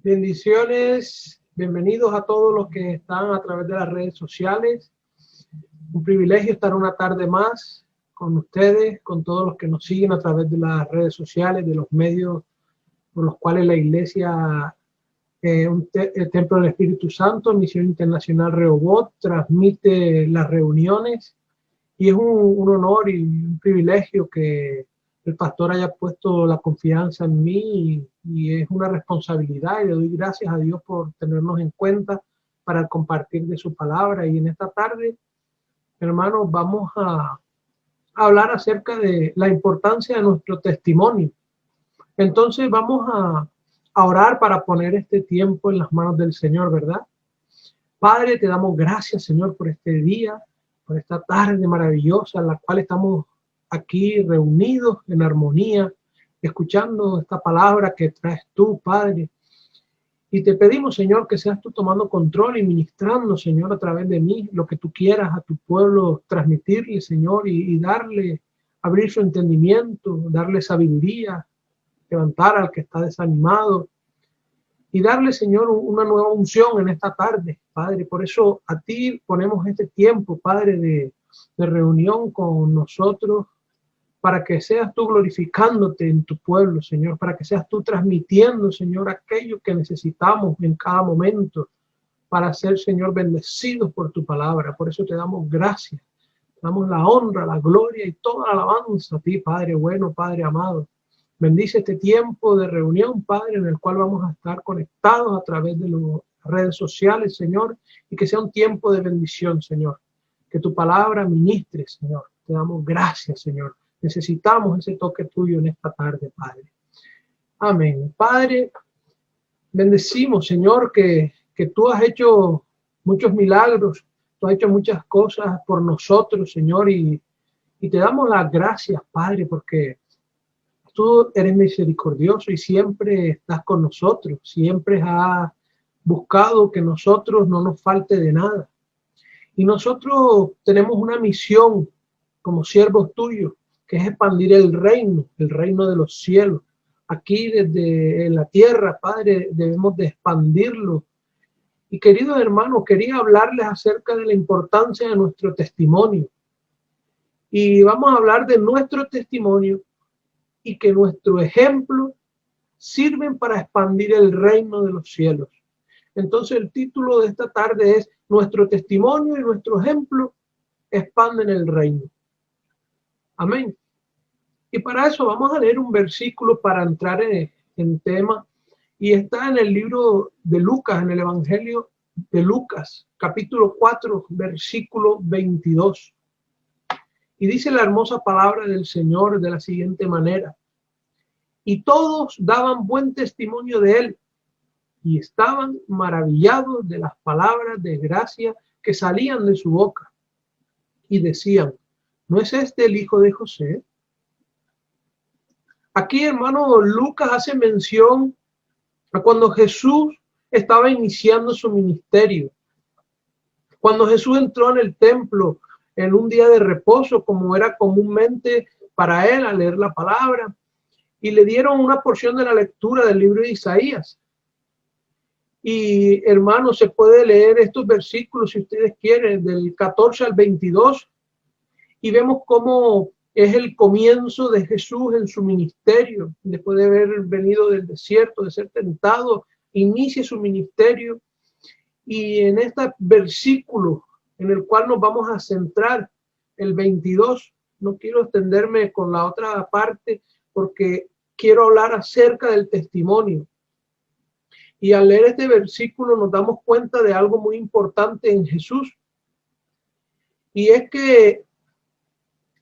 Bendiciones, bienvenidos a todos los que están a través de las redes sociales. Un privilegio estar una tarde más con ustedes, con todos los que nos siguen a través de las redes sociales, de los medios por los cuales la Iglesia, el Templo del Espíritu Santo, Misión Internacional Rehoboth, transmite las reuniones. Y es un honor y un privilegio que el pastor haya puesto la confianza en mí y es una responsabilidad, y le doy gracias a Dios por tenernos en cuenta para compartir de su palabra. Y en esta tarde, hermanos, vamos a hablar acerca de la importancia de nuestro testimonio. Entonces vamos a orar para poner este tiempo en las manos del Señor, ¿verdad? Padre, te damos gracias, Señor, por este día, por esta tarde maravillosa en la cual estamos aquí reunidos en armonía, escuchando esta palabra que traes tú, Padre. Y te pedimos, Señor, que seas tú tomando control y ministrando, Señor, a través de mí, lo que tú quieras a tu pueblo transmitirle, Señor, y darle, abrir su entendimiento, darle sabiduría, levantar al que está desanimado, y darle, Señor, una nueva unción en esta tarde, Padre. Por eso a ti ponemos este tiempo, Padre, de reunión con nosotros, para que seas tú glorificándote en tu pueblo, Señor, para que seas tú transmitiendo, Señor, aquello que necesitamos en cada momento para ser, Señor, bendecidos por tu palabra. Por eso te damos gracias, damos la honra, la gloria y toda la alabanza a ti, Padre bueno, Padre amado. Bendice este tiempo de reunión, Padre, en el cual vamos a estar conectados a través de las redes sociales, Señor, y que sea un tiempo de bendición, Señor. Que tu palabra ministre, Señor. Te damos gracias, Señor. Necesitamos ese toque tuyo en esta tarde, Padre. Amén. Padre, bendecimos, Señor, que tú has hecho muchos milagros, tú has hecho muchas cosas por nosotros, Señor, y te damos las gracias, Padre, porque tú eres misericordioso y siempre estás con nosotros, siempre has buscado que nosotros no nos falte de nada. Y nosotros tenemos una misión como siervos tuyos, que es expandir el reino de los cielos. Aquí desde en la tierra, Padre, debemos de expandirlo. Y queridos hermanos, quería hablarles acerca de la importancia de nuestro testimonio. Y vamos a hablar de nuestro testimonio y que nuestro ejemplo sirven para expandir el reino de los cielos. Entonces el título de esta tarde es Nuestro testimonio y nuestro ejemplo expanden el reino. Amén. Y para eso vamos a leer un versículo para entrar en tema, y está en el libro de Lucas, en el Evangelio de Lucas, capítulo 4, versículo 22. Y dice la hermosa palabra del Señor de la siguiente manera: y todos daban buen testimonio de él, y estaban maravillados de las palabras de gracia que salían de su boca. Y decían, ¿no es este el hijo de José? Aquí, hermano, Lucas hace mención a cuando Jesús estaba iniciando su ministerio. Cuando Jesús entró en el templo en un día de reposo, como era comúnmente para él, a leer la palabra, y le dieron una porción de la lectura del libro de Isaías. Y hermano, se puede leer estos versículos, si ustedes quieren, del 14 al 22, y vemos cómo es el comienzo de Jesús en su ministerio. Después de haber venido del desierto, de ser tentado, inicia su ministerio. Y en este versículo en el cual nos vamos a centrar, el 22, no quiero extenderme con la otra parte porque quiero hablar acerca del testimonio. Y al leer este versículo nos damos cuenta de algo muy importante en Jesús. Y es que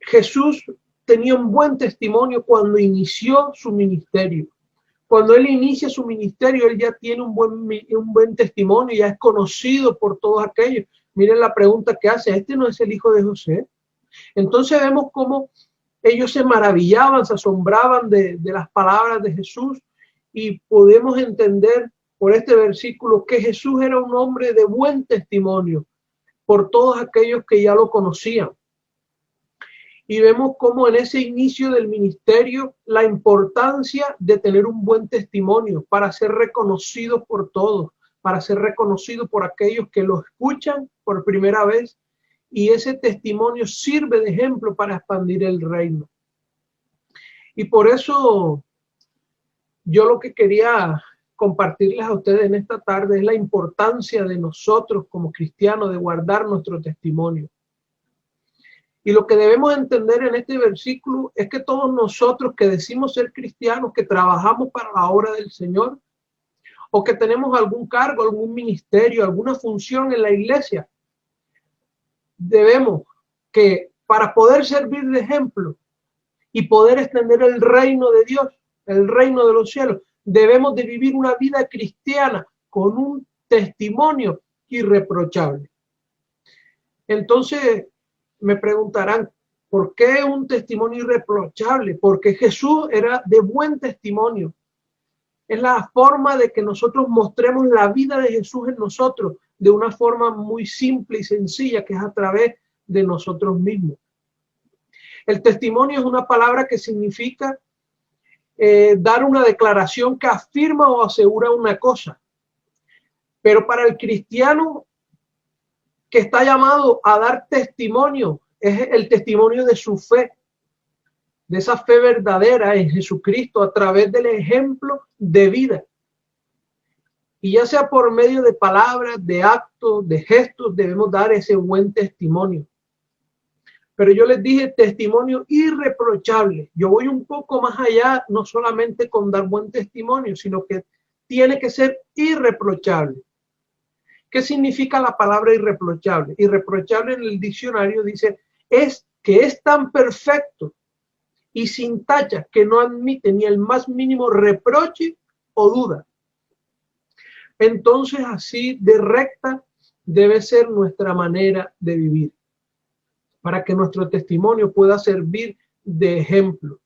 Jesús tenía un buen testimonio cuando inició su ministerio. Cuando él inicia su ministerio, él ya tiene un buen testimonio, ya es conocido por todos aquellos. Miren la pregunta que hace: ¿este no es el hijo de José? Entonces vemos cómo ellos se maravillaban, se asombraban de las palabras de Jesús, y podemos entender por este versículo que Jesús era un hombre de buen testimonio por todos aquellos que ya lo conocían. Y vemos cómo en ese inicio del ministerio la importancia de tener un buen testimonio para ser reconocido por todos, para ser reconocido por aquellos que lo escuchan por primera vez, y ese testimonio sirve de ejemplo para expandir el reino. Y por eso yo lo que quería compartirles a ustedes en esta tarde es la importancia de nosotros como cristianos de guardar nuestro testimonio. Y lo que debemos entender en este versículo es que todos nosotros que decimos ser cristianos, que trabajamos para la obra del Señor, o que tenemos algún cargo, algún ministerio, alguna función en la iglesia, debemos que para poder servir de ejemplo y poder extender el reino de Dios, el reino de los cielos, debemos de vivir una vida cristiana con un testimonio irreprochable. Entonces me preguntarán, ¿por qué un testimonio irreprochable? Porque Jesús era de buen testimonio. Es la forma de que nosotros mostremos la vida de Jesús en nosotros de una forma muy simple y sencilla, que es a través de nosotros mismos. El testimonio es una palabra que significa dar una declaración que afirma o asegura una cosa. Pero para el cristiano que está llamado a dar testimonio, es el testimonio de su fe, de esa fe verdadera en Jesucristo a través del ejemplo de vida. Y ya sea por medio de palabras, de actos, de gestos, debemos dar ese buen testimonio. Pero yo les dije testimonio irreprochable. Yo voy un poco más allá, no solamente con dar buen testimonio, sino que tiene que ser irreprochable. ¿Qué significa la palabra irreprochable? Irreprochable en el diccionario dice es que es tan perfecto y sin tacha que no admite ni el más mínimo reproche o duda. Entonces así de recta debe ser nuestra manera de vivir, para que nuestro testimonio pueda servir de ejemplo.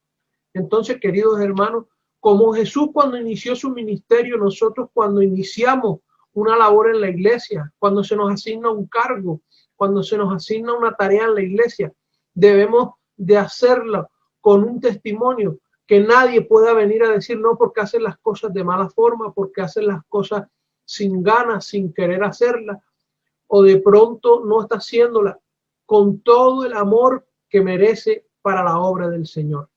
Entonces, queridos hermanos, como Jesús cuando inició su ministerio, nosotros cuando iniciamos una labor en la iglesia, cuando se nos asigna un cargo, cuando se nos asigna una tarea en la iglesia, debemos de hacerlo con un testimonio que nadie pueda venir a decir no porque hacen las cosas de mala forma, porque hacen las cosas sin ganas, sin querer hacerlas, o de pronto no está haciéndola con todo el amor que merece para la obra del Señor.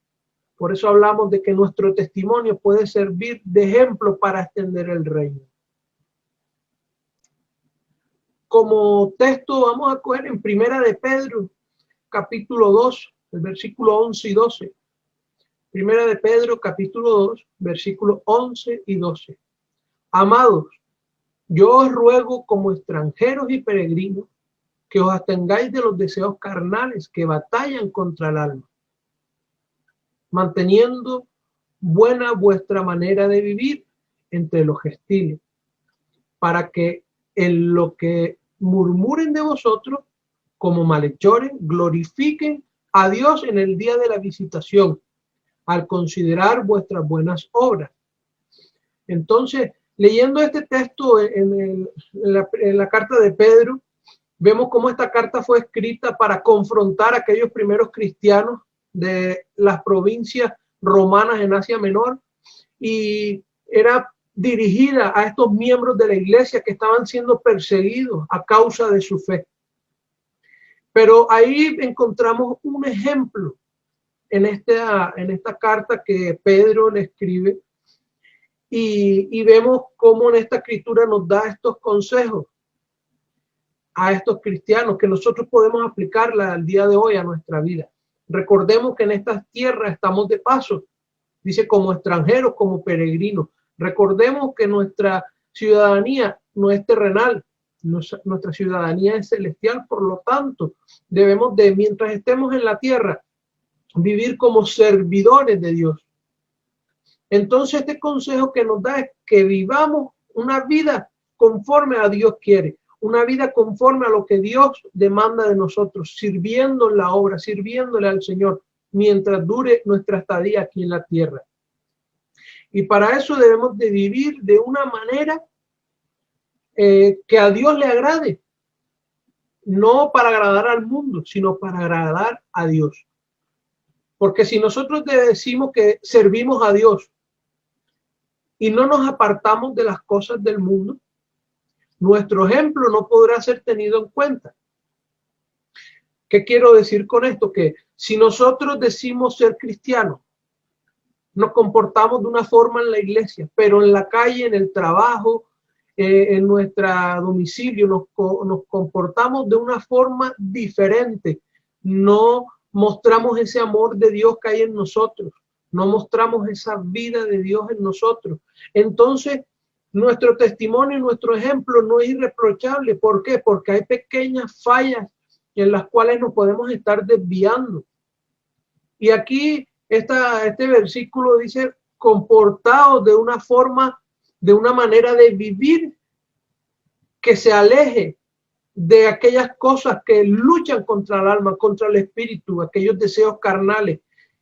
Por eso hablamos de que nuestro testimonio puede servir de ejemplo para extender el reino. Como texto vamos a coger en Primera de Pedro, capítulo 2, el versículo 11 y 12. Primera de Pedro, capítulo 2, versículos 11 y 12. Amados, yo os ruego como extranjeros y peregrinos que os abstengáis de los deseos carnales que batallan contra el alma, manteniendo buena vuestra manera de vivir entre los gentiles, para que en lo que murmuren de vosotros como malhechores glorifiquen a Dios en el día de la visitación, al considerar vuestras buenas obras. Entonces, leyendo este texto en la carta de Pedro, vemos cómo esta carta fue escrita para confrontar a aquellos primeros cristianos de las provincias romanas en Asia Menor, y era dirigida a estos miembros de la iglesia que estaban siendo perseguidos a causa de su fe. Pero ahí encontramos un ejemplo en esta carta que Pedro le escribe, y vemos cómo en esta escritura nos da estos consejos a estos cristianos que nosotros podemos aplicarla al día de hoy a nuestra vida. Recordemos que en estas tierras estamos de paso, dice como extranjeros, como peregrinos. Recordemos que nuestra ciudadanía no es terrenal, nuestra ciudadanía es celestial, por lo tanto, debemos de, mientras estemos en la tierra, vivir como servidores de Dios. Entonces, este consejo que nos da es que vivamos una vida conforme a Dios quiere, una vida conforme a lo que Dios demanda de nosotros, sirviendo en la obra, sirviéndole al Señor, mientras dure nuestra estadía aquí en la tierra. Y para eso debemos de vivir de una manera que a Dios le agrade, no para agradar al mundo, sino para agradar a Dios. Porque si nosotros decimos que servimos a Dios y no nos apartamos de las cosas del mundo, nuestro ejemplo no podrá ser tenido en cuenta. ¿Qué quiero decir con esto? Que si nosotros decimos ser cristianos, nos comportamos de una forma en la iglesia, pero en la calle, en el trabajo, en nuestro domicilio, nos comportamos de una forma diferente. No mostramos ese amor de Dios que hay en nosotros, no mostramos esa vida de Dios en nosotros. Entonces, nuestro testimonio y nuestro ejemplo no es irreprochable. ¿Por qué? Porque hay pequeñas fallas en las cuales nos podemos estar desviando. Y aquí este versículo dice, comportaos de una forma, de una manera de vivir que se aleje de aquellas cosas que luchan contra el alma, contra el espíritu, aquellos deseos carnales.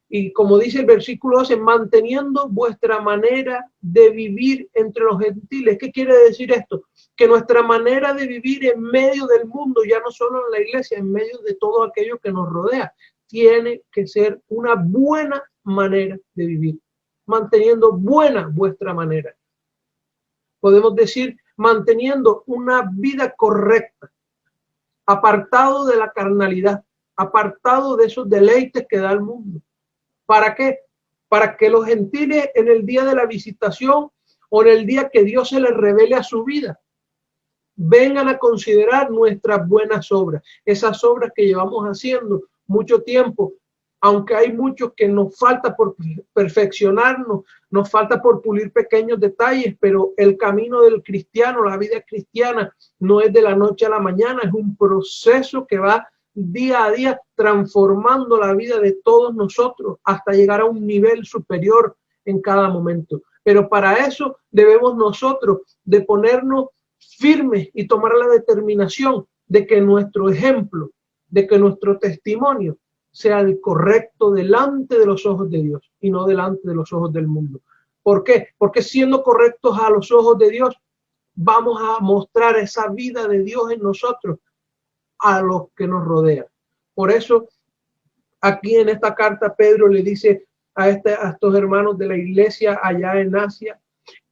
Y como dice el versículo 12, manteniendo vuestra manera de vivir entre los gentiles. ¿Qué quiere decir esto? Que nuestra manera de vivir en medio del mundo, ya no solo en la iglesia, en medio de todo aquello que nos rodea, tiene que ser una buena manera de vivir, manteniendo buena vuestra manera. Podemos decir, manteniendo una vida correcta, apartado de la carnalidad, apartado de esos deleites que da el mundo. ¿Para qué? Para que los gentiles en el día de la visitación o en el día que Dios se les revele a su vida, vengan a considerar nuestras buenas obras, esas obras que llevamos haciendo mucho tiempo, aunque hay muchos que nos falta por perfeccionarnos, nos falta por pulir pequeños detalles, pero el camino del cristiano, la vida cristiana, no es de la noche a la mañana, es un proceso que va día a día transformando la vida de todos nosotros hasta llegar a un nivel superior en cada momento. Pero para eso debemos nosotros de ponernos firmes y tomar la determinación de que nuestro ejemplo, de que nuestro testimonio sea el correcto delante de los ojos de Dios y no delante de los ojos del mundo. ¿Por qué? Porque siendo correctos a los ojos de Dios, vamos a mostrar esa vida de Dios en nosotros a los que nos rodean. Por eso, aquí en esta carta, Pedro le dice a estos hermanos de la iglesia allá en Asia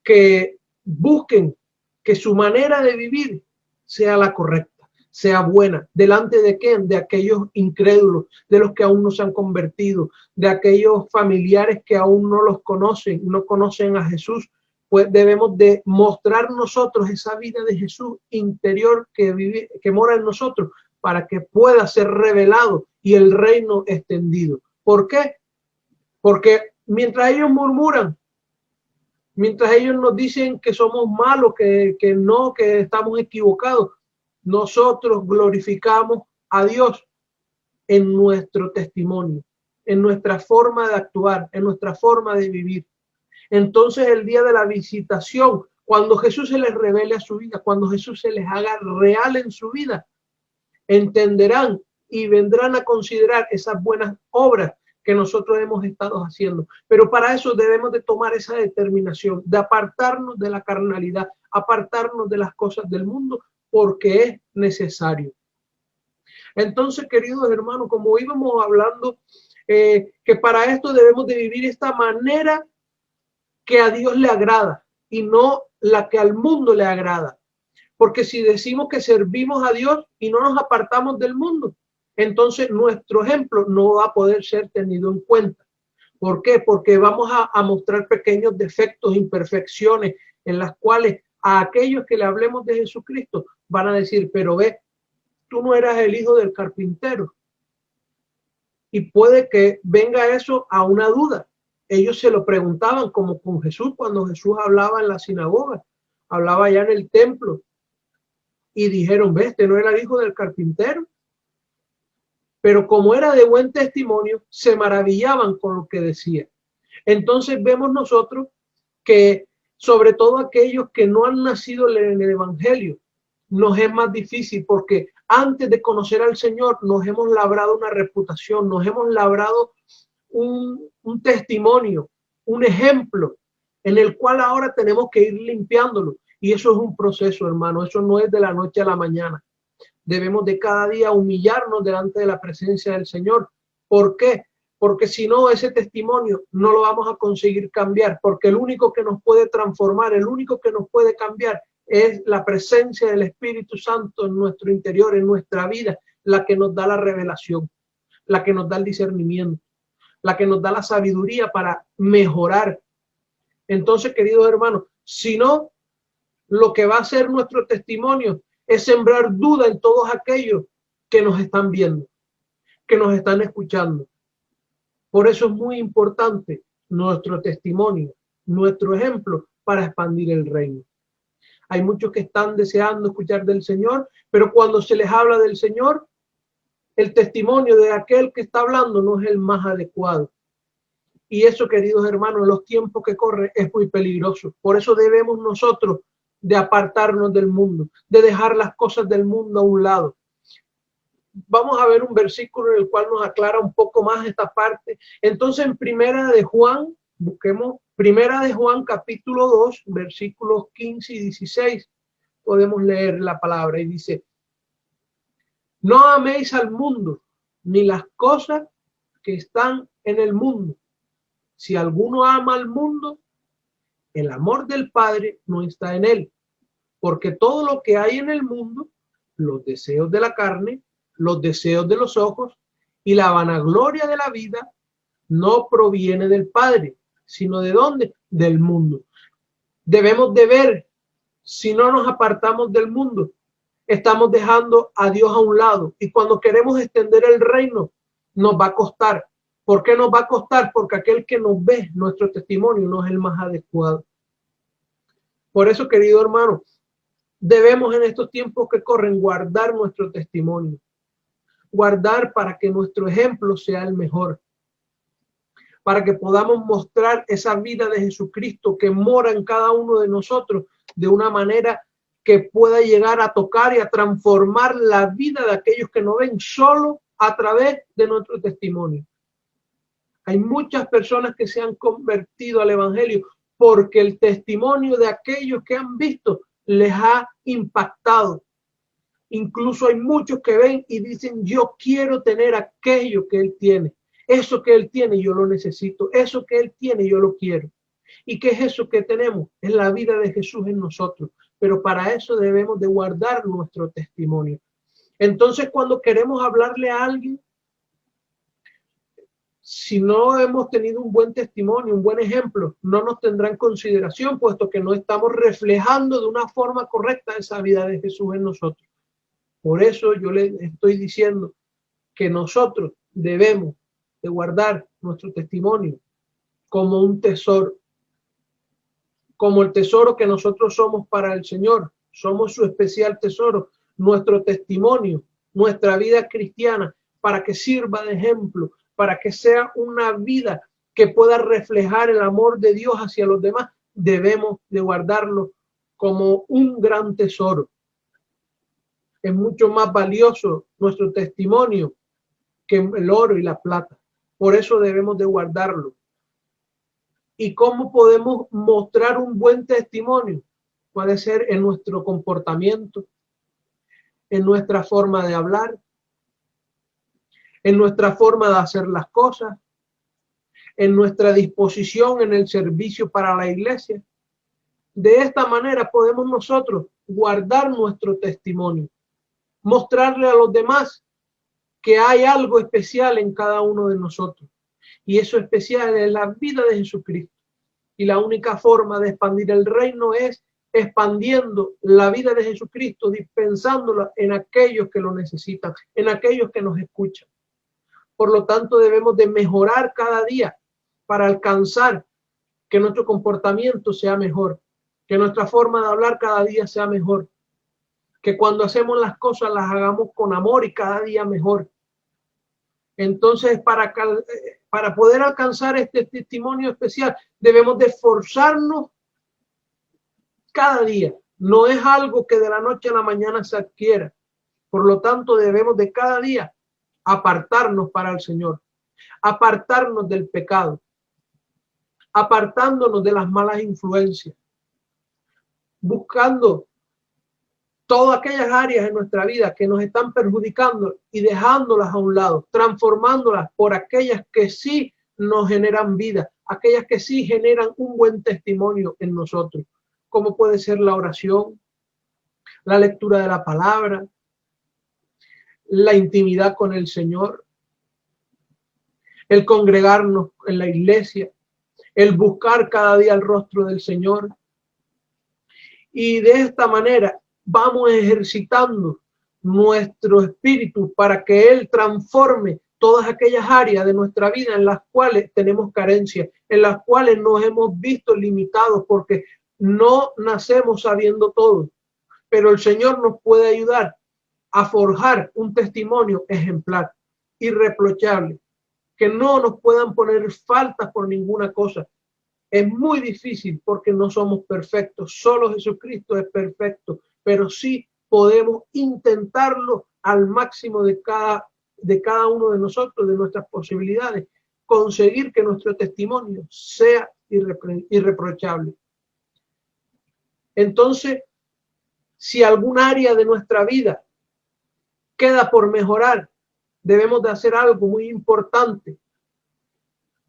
que busquen que su manera de vivir sea la correcta, sea buena. ¿Delante de quién? De aquellos incrédulos, de los que aún no se han convertido, de aquellos familiares que aún no los conocen, no conocen a Jesús. Pues debemos de mostrar nosotros esa vida de Jesús interior que vive, que mora en nosotros, para que pueda ser revelado y el reino extendido. ¿Por qué? Porque mientras ellos murmuran, mientras ellos nos dicen que somos malos, que no, que estamos equivocados, nosotros glorificamos a Dios en nuestro testimonio, en nuestra forma de actuar, en nuestra forma de vivir. Entonces el día de la visitación, cuando Jesús se les revele a su vida, cuando Jesús se les haga real en su vida, entenderán y vendrán a considerar esas buenas obras que nosotros hemos estado haciendo. Pero para eso debemos de tomar esa determinación, de apartarnos de la carnalidad, apartarnos de las cosas del mundo, porque es necesario. Entonces, queridos hermanos, como íbamos hablando, que para esto debemos de vivir esta manera que a Dios le agrada y no la que al mundo le agrada. Porque si decimos que servimos a Dios y no nos apartamos del mundo, entonces nuestro ejemplo no va a poder ser tenido en cuenta. ¿Por qué? Porque vamos a mostrar pequeños defectos, imperfecciones, en las cuales a aquellos que le hablemos de Jesucristo van a decir, pero ve, tú no eras el hijo del carpintero. Y puede que venga eso a una duda. Ellos se lo preguntaban como con Jesús, cuando Jesús hablaba en la sinagoga, hablaba allá en el templo. Y dijeron, ve, este no era el hijo del carpintero. Pero como era de buen testimonio, se maravillaban con lo que decía. Entonces vemos nosotros que sobre todo aquellos que no han nacido en el evangelio, nos es más difícil porque antes de conocer al Señor nos hemos labrado una reputación, nos hemos labrado un testimonio, un ejemplo en el cual ahora tenemos que ir limpiándolo. Y eso es un proceso, hermano, eso no es de la noche a la mañana. Debemos de cada día humillarnos delante de la presencia del Señor. ¿Por qué? porque si no, ese testimonio no lo vamos a conseguir cambiar, porque el único que nos puede transformar, el único que nos puede cambiar es la presencia del Espíritu Santo en nuestro interior, en nuestra vida, la que nos da la revelación, la que nos da el discernimiento, la que nos da la sabiduría para mejorar. Entonces, queridos hermanos, si no, lo que va a ser nuestro testimonio es sembrar duda en todos aquellos que nos están viendo, que nos están escuchando. Por eso es muy importante nuestro testimonio, nuestro ejemplo para expandir el reino. Hay muchos que están deseando escuchar del Señor, pero cuando se les habla del Señor, el testimonio de aquel que está hablando no es el más adecuado. Y eso, queridos hermanos, en los tiempos que corren es muy peligroso. Por eso debemos nosotros de apartarnos del mundo, de dejar las cosas del mundo a un lado. Vamos a ver un versículo en el cual nos aclara un poco más esta parte. Entonces, en Primera de Juan, busquemos Primera de Juan, capítulo 2, versículos 15 y 16. Podemos leer la palabra y dice: no améis al mundo, ni las cosas que están en el mundo. Si alguno ama al mundo, el amor del Padre no está en él, porque todo lo que hay en el mundo, los deseos de la carne, los deseos de los ojos y la vanagloria de la vida, no proviene del Padre, sino ¿de dónde? Del mundo. Debemos de ver, si no nos apartamos del mundo, estamos dejando a Dios a un lado, y cuando queremos extender el reino, nos va a costar. ¿Por qué nos va a costar? Porque aquel que nos ve, nuestro testimonio, no es el más adecuado. Por eso, querido hermano, debemos en estos tiempos que corren guardar nuestro testimonio, guardar para que nuestro ejemplo sea el mejor, para que podamos mostrar esa vida de Jesucristo que mora en cada uno de nosotros de una manera que pueda llegar a tocar y a transformar la vida de aquellos que nos ven solo a través de nuestro testimonio. Hay muchas personas que se han convertido al evangelio porque el testimonio de aquellos que han visto les ha impactado. Incluso hay muchos que ven y dicen: yo quiero tener aquello que él tiene. Eso que él tiene yo lo necesito. Eso que él tiene yo lo quiero. ¿Y qué es eso que tenemos? Es la vida de Jesús en nosotros. Pero para eso debemos de guardar nuestro testimonio. Entonces, cuando queremos hablarle a alguien, si no hemos tenido un buen testimonio, un buen ejemplo, no nos tendrá en consideración, puesto que no estamos reflejando de una forma correcta esa vida de Jesús en nosotros. Por eso yo le estoy diciendo que nosotros debemos de guardar nuestro testimonio como un tesoro, como el tesoro que nosotros somos para el Señor. Somos su especial tesoro, nuestro testimonio, nuestra vida cristiana, para que sirva de ejemplo, para que sea una vida que pueda reflejar el amor de Dios hacia los demás. Debemos de guardarlo como un gran tesoro. Es mucho más valioso nuestro testimonio que el oro y la plata. Por eso debemos de guardarlo. ¿Y cómo podemos mostrar un buen testimonio? Puede ser en nuestro comportamiento, en nuestra forma de hablar, en nuestra forma de hacer las cosas, en nuestra disposición en el servicio para la iglesia. De esta manera podemos nosotros guardar nuestro testimonio, mostrarle a los demás que hay algo especial en cada uno de nosotros. Y eso especial es la vida de Jesucristo. Y la única forma de expandir el reino es expandiendo la vida de Jesucristo, dispensándola en aquellos que lo necesitan, en aquellos que nos escuchan. Por lo tanto, debemos de mejorar cada día para alcanzar que nuestro comportamiento sea mejor, que nuestra forma de hablar cada día sea mejor, que cuando hacemos las cosas las hagamos con amor y cada día mejor. Entonces, para poder alcanzar este testimonio especial, debemos de esforzarnos cada día. No es algo que de la noche a la mañana se adquiera. Por lo tanto, debemos de cada día apartarnos para el Señor, apartarnos del pecado, apartándonos de las malas influencias, buscando todas aquellas áreas en nuestra vida que nos están perjudicando y dejándolas a un lado, transformándolas por aquellas que sí nos generan vida, aquellas que sí generan un buen testimonio en nosotros, como puede ser la oración, la lectura de la palabra, la intimidad con el Señor, el congregarnos en la iglesia, el buscar cada día el rostro del Señor. Y de esta manera vamos ejercitando nuestro espíritu para que Él transforme todas aquellas áreas de nuestra vida en las cuales tenemos carencia, en las cuales nos hemos visto limitados porque no nacemos sabiendo todo. Pero el Señor nos puede ayudar a forjar un testimonio ejemplar, irreprochable, que no nos puedan poner faltas por ninguna cosa. Es muy difícil porque no somos perfectos, solo Jesucristo es perfecto, pero sí podemos intentarlo al máximo de cada uno de nosotros, de nuestras posibilidades, conseguir que nuestro testimonio sea irreprochable. Entonces, si algún área de nuestra vida queda por mejorar, debemos de hacer algo muy importante.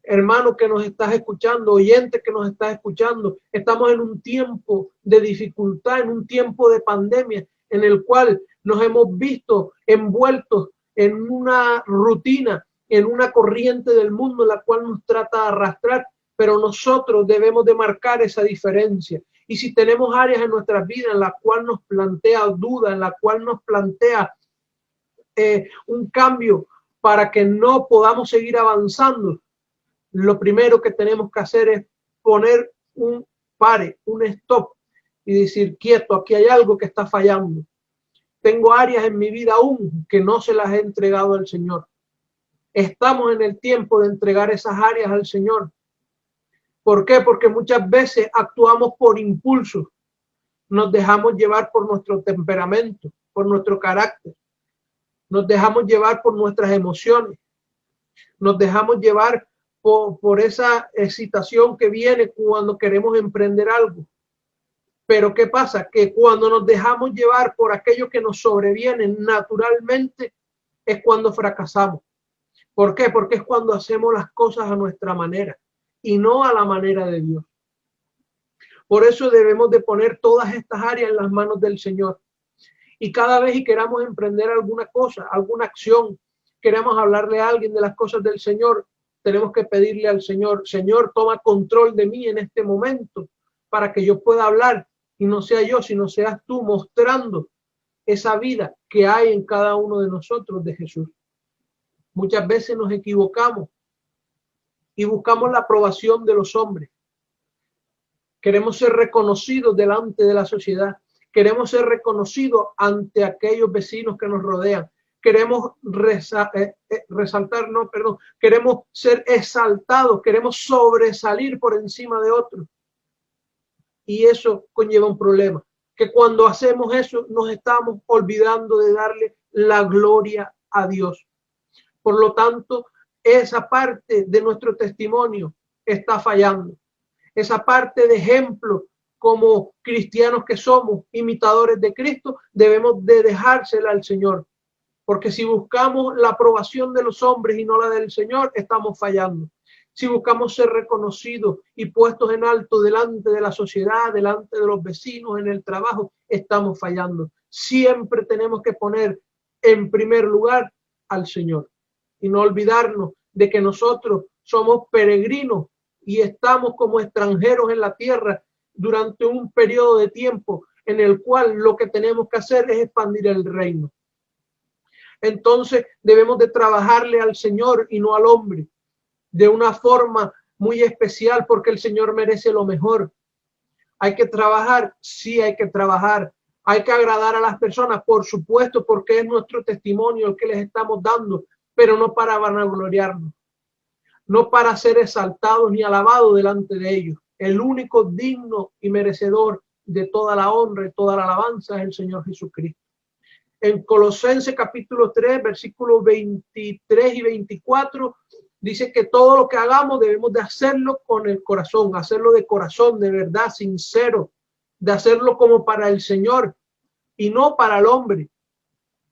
Hermano que nos estás escuchando, oyente que nos estás escuchando, estamos en un tiempo de dificultad, en un tiempo de pandemia, en el cual nos hemos visto envueltos en una rutina, en una corriente del mundo, la cual nos trata de arrastrar, pero nosotros debemos de marcar esa diferencia. Y si tenemos áreas en nuestras vidas en las cuales nos plantea duda, en la cual nos plantea un cambio para que no podamos seguir avanzando, lo primero que tenemos que hacer es poner un pare, un stop y decir, quieto, aquí hay algo que está fallando. Tengo áreas en mi vida aún que no se las he entregado al Señor. Estamos en el tiempo de entregar esas áreas al Señor. ¿Por qué? Porque muchas veces actuamos por impulso. Nos dejamos llevar por nuestro temperamento, por nuestro carácter. Nos dejamos llevar por nuestras emociones. Nos dejamos llevar por esa excitación que viene cuando queremos emprender algo. Pero ¿qué pasa? Que cuando nos dejamos llevar por aquello que nos sobreviene naturalmente es cuando fracasamos. ¿Por qué? Porque es cuando hacemos las cosas a nuestra manera y no a la manera de Dios. Por eso debemos de poner todas estas áreas en las manos del Señor. Y cada vez que queramos emprender alguna cosa, alguna acción, queremos hablarle a alguien de las cosas del Señor, tenemos que pedirle al Señor, Señor, toma control de mí en este momento para que yo pueda hablar y no sea yo, sino seas tú mostrando esa vida que hay en cada uno de nosotros de Jesús. Muchas veces nos equivocamos y buscamos la aprobación de los hombres. Queremos ser reconocidos delante de la sociedad. Queremos ser reconocidos ante aquellos vecinos que nos rodean. Queremos queremos ser exaltados, queremos sobresalir por encima de otros. Y eso conlleva un problema, que cuando hacemos eso nos estamos olvidando de darle la gloria a Dios. Por lo tanto, esa parte de nuestro testimonio está fallando. Esa parte de ejemplo como cristianos que somos, imitadores de Cristo, debemos de dejársela al Señor. Porque si buscamos la aprobación de los hombres y no la del Señor, estamos fallando. Si buscamos ser reconocidos y puestos en alto delante de la sociedad, delante de los vecinos, en el trabajo, estamos fallando. Siempre tenemos que poner en primer lugar al Señor y no olvidarnos de que nosotros somos peregrinos y estamos como extranjeros en la tierra durante un periodo de tiempo en el cual lo que tenemos que hacer es expandir el reino. Entonces debemos de trabajarle al Señor y no al hombre de una forma muy especial porque el Señor merece lo mejor. Hay que trabajar, sí hay que trabajar. Hay que agradar a las personas, por supuesto, porque es nuestro testimonio el que les estamos dando, pero no para vanagloriarnos, no para ser exaltados ni alabados delante de ellos. El único digno y merecedor de toda la honra y toda la alabanza es el Señor Jesucristo. En Colosenses capítulo 3, versículos 23 y 24, dice que todo lo que hagamos debemos de hacerlo con el corazón, hacerlo de corazón, de verdad, sincero, de hacerlo como para el Señor, y no para el hombre.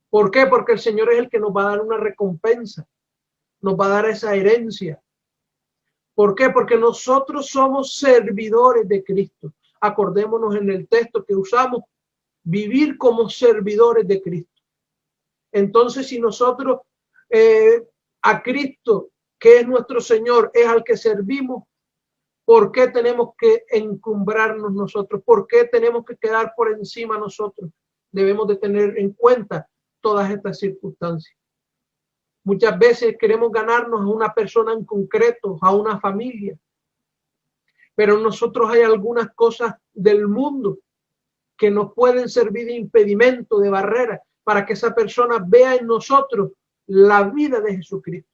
¿Por qué? Porque el Señor es el que nos va a dar una recompensa, nos va a dar esa herencia. ¿Por qué? Porque nosotros somos servidores de Cristo. Acordémonos en el texto que usamos, vivir como servidores de Cristo. Entonces, si nosotros a Cristo, que es nuestro Señor, es al que servimos, ¿por qué tenemos que encumbrarnos nosotros? ¿Por qué tenemos que quedar por encima nosotros? Debemos de tener en cuenta todas estas circunstancias. Muchas veces queremos ganarnos a una persona en concreto, a una familia, pero nosotros hay algunas cosas del mundo que nos pueden servir de impedimento, de barrera, para que esa persona vea en nosotros la vida de Jesucristo.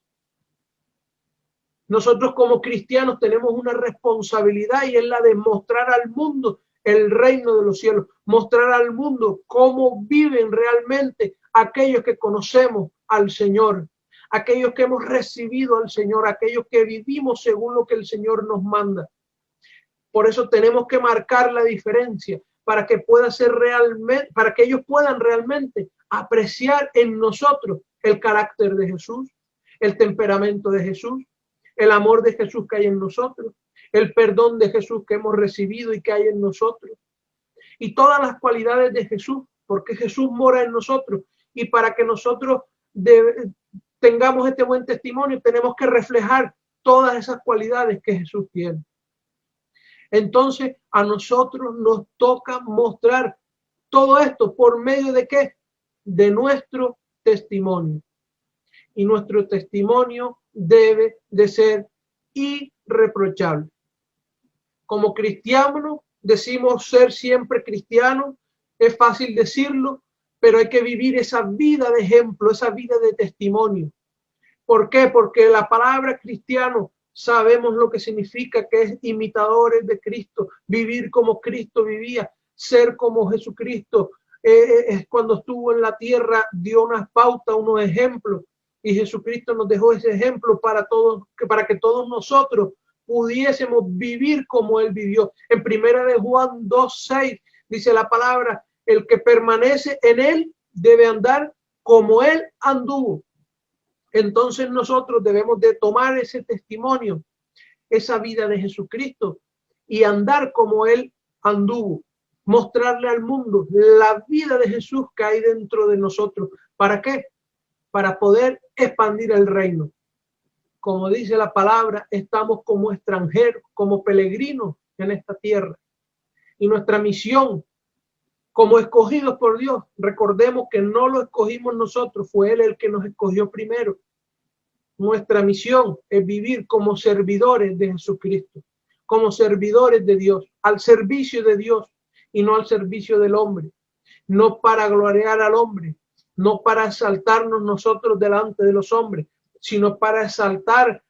Nosotros como cristianos tenemos una responsabilidad y es la de mostrar al mundo el reino de los cielos, mostrar al mundo cómo viven realmente aquellos que conocemos al Señor, aquellos que hemos recibido al Señor, aquellos que vivimos según lo que el Señor nos manda. Por eso tenemos que marcar la diferencia para que pueda ser realmente, para que ellos puedan realmente apreciar en nosotros el carácter de Jesús, el temperamento de Jesús, el amor de Jesús que hay en nosotros, el perdón de Jesús que hemos recibido y que hay en nosotros, y todas las cualidades de Jesús, porque Jesús mora en nosotros, y para que nosotros tengamos este buen testimonio, tenemos que reflejar todas esas cualidades que Jesús tiene. Entonces, a nosotros nos toca mostrar todo esto por medio de ¿qué? De nuestro testimonio. Y nuestro testimonio debe de ser irreprochable. Como cristianos, decimos ser siempre cristianos, es fácil decirlo, pero hay que vivir esa vida de ejemplo, esa vida de testimonio. ¿Por qué? Porque la palabra cristiano sabemos lo que significa, que es imitadores de Cristo, vivir como Cristo vivía, ser como Jesucristo. Es cuando estuvo en la tierra, dio unas pautas, unos ejemplos, y Jesucristo nos dejó ese ejemplo para todos, para que todos nosotros pudiésemos vivir como Él vivió. En primera de Juan 2:6 dice la palabra, el que permanece en Él debe andar como Él anduvo. Entonces nosotros debemos de tomar ese testimonio, esa vida de Jesucristo y andar como Él anduvo, mostrarle al mundo la vida de Jesús que hay dentro de nosotros. ¿Para qué? Para poder expandir el reino. Como dice la palabra, estamos como extranjeros, como peregrinos en esta tierra. Y nuestra misión, como escogidos por Dios, recordemos que no lo escogimos nosotros, fue Él el que nos escogió primero. Nuestra misión es vivir como servidores de Jesucristo, como servidores de Dios, al servicio de Dios y no al servicio del hombre, no para gloriar al hombre, no para exaltarnos nosotros delante de los hombres, sino para exaltar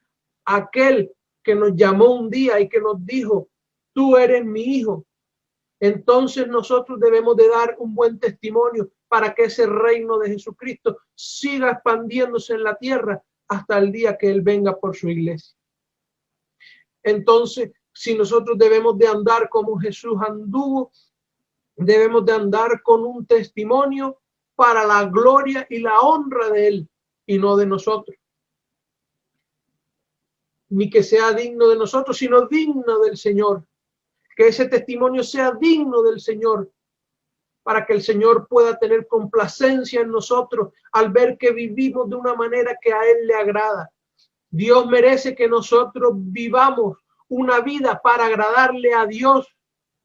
a aquel que nos llamó un día y que nos dijo, tú eres mi hijo. Entonces nosotros debemos de dar un buen testimonio para que ese reino de Jesucristo siga expandiéndose en la tierra hasta el día que Él venga por su iglesia. Entonces, si nosotros debemos de andar como Jesús anduvo, debemos de andar con un testimonio para la gloria y la honra de Él y no de nosotros. Ni que sea digno de nosotros, sino digno del Señor. Que ese testimonio sea digno del Señor, para que el Señor pueda tener complacencia en nosotros al ver que vivimos de una manera que a Él le agrada. Dios merece que nosotros vivamos una vida para agradarle a Dios,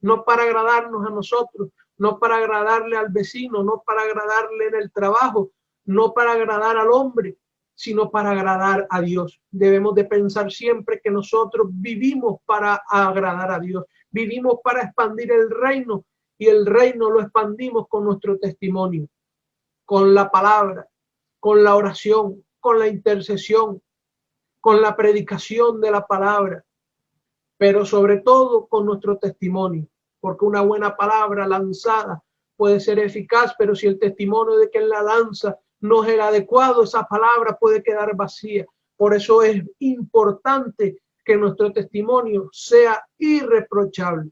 no para agradarnos a nosotros, no para agradarle al vecino, no para agradarle en el trabajo, no para agradar al hombre, sino para agradar a Dios. Debemos de pensar siempre que nosotros vivimos para agradar a Dios, vivimos para expandir el reino, y el reino lo expandimos con nuestro testimonio, con la palabra, con la oración, con la intercesión, con la predicación de la palabra, pero sobre todo con nuestro testimonio, porque una buena palabra lanzada puede ser eficaz, pero si el testimonio de quien la lanza no es el adecuado, esa palabra puede quedar vacía. Por eso es importante que nuestro testimonio sea irreprochable.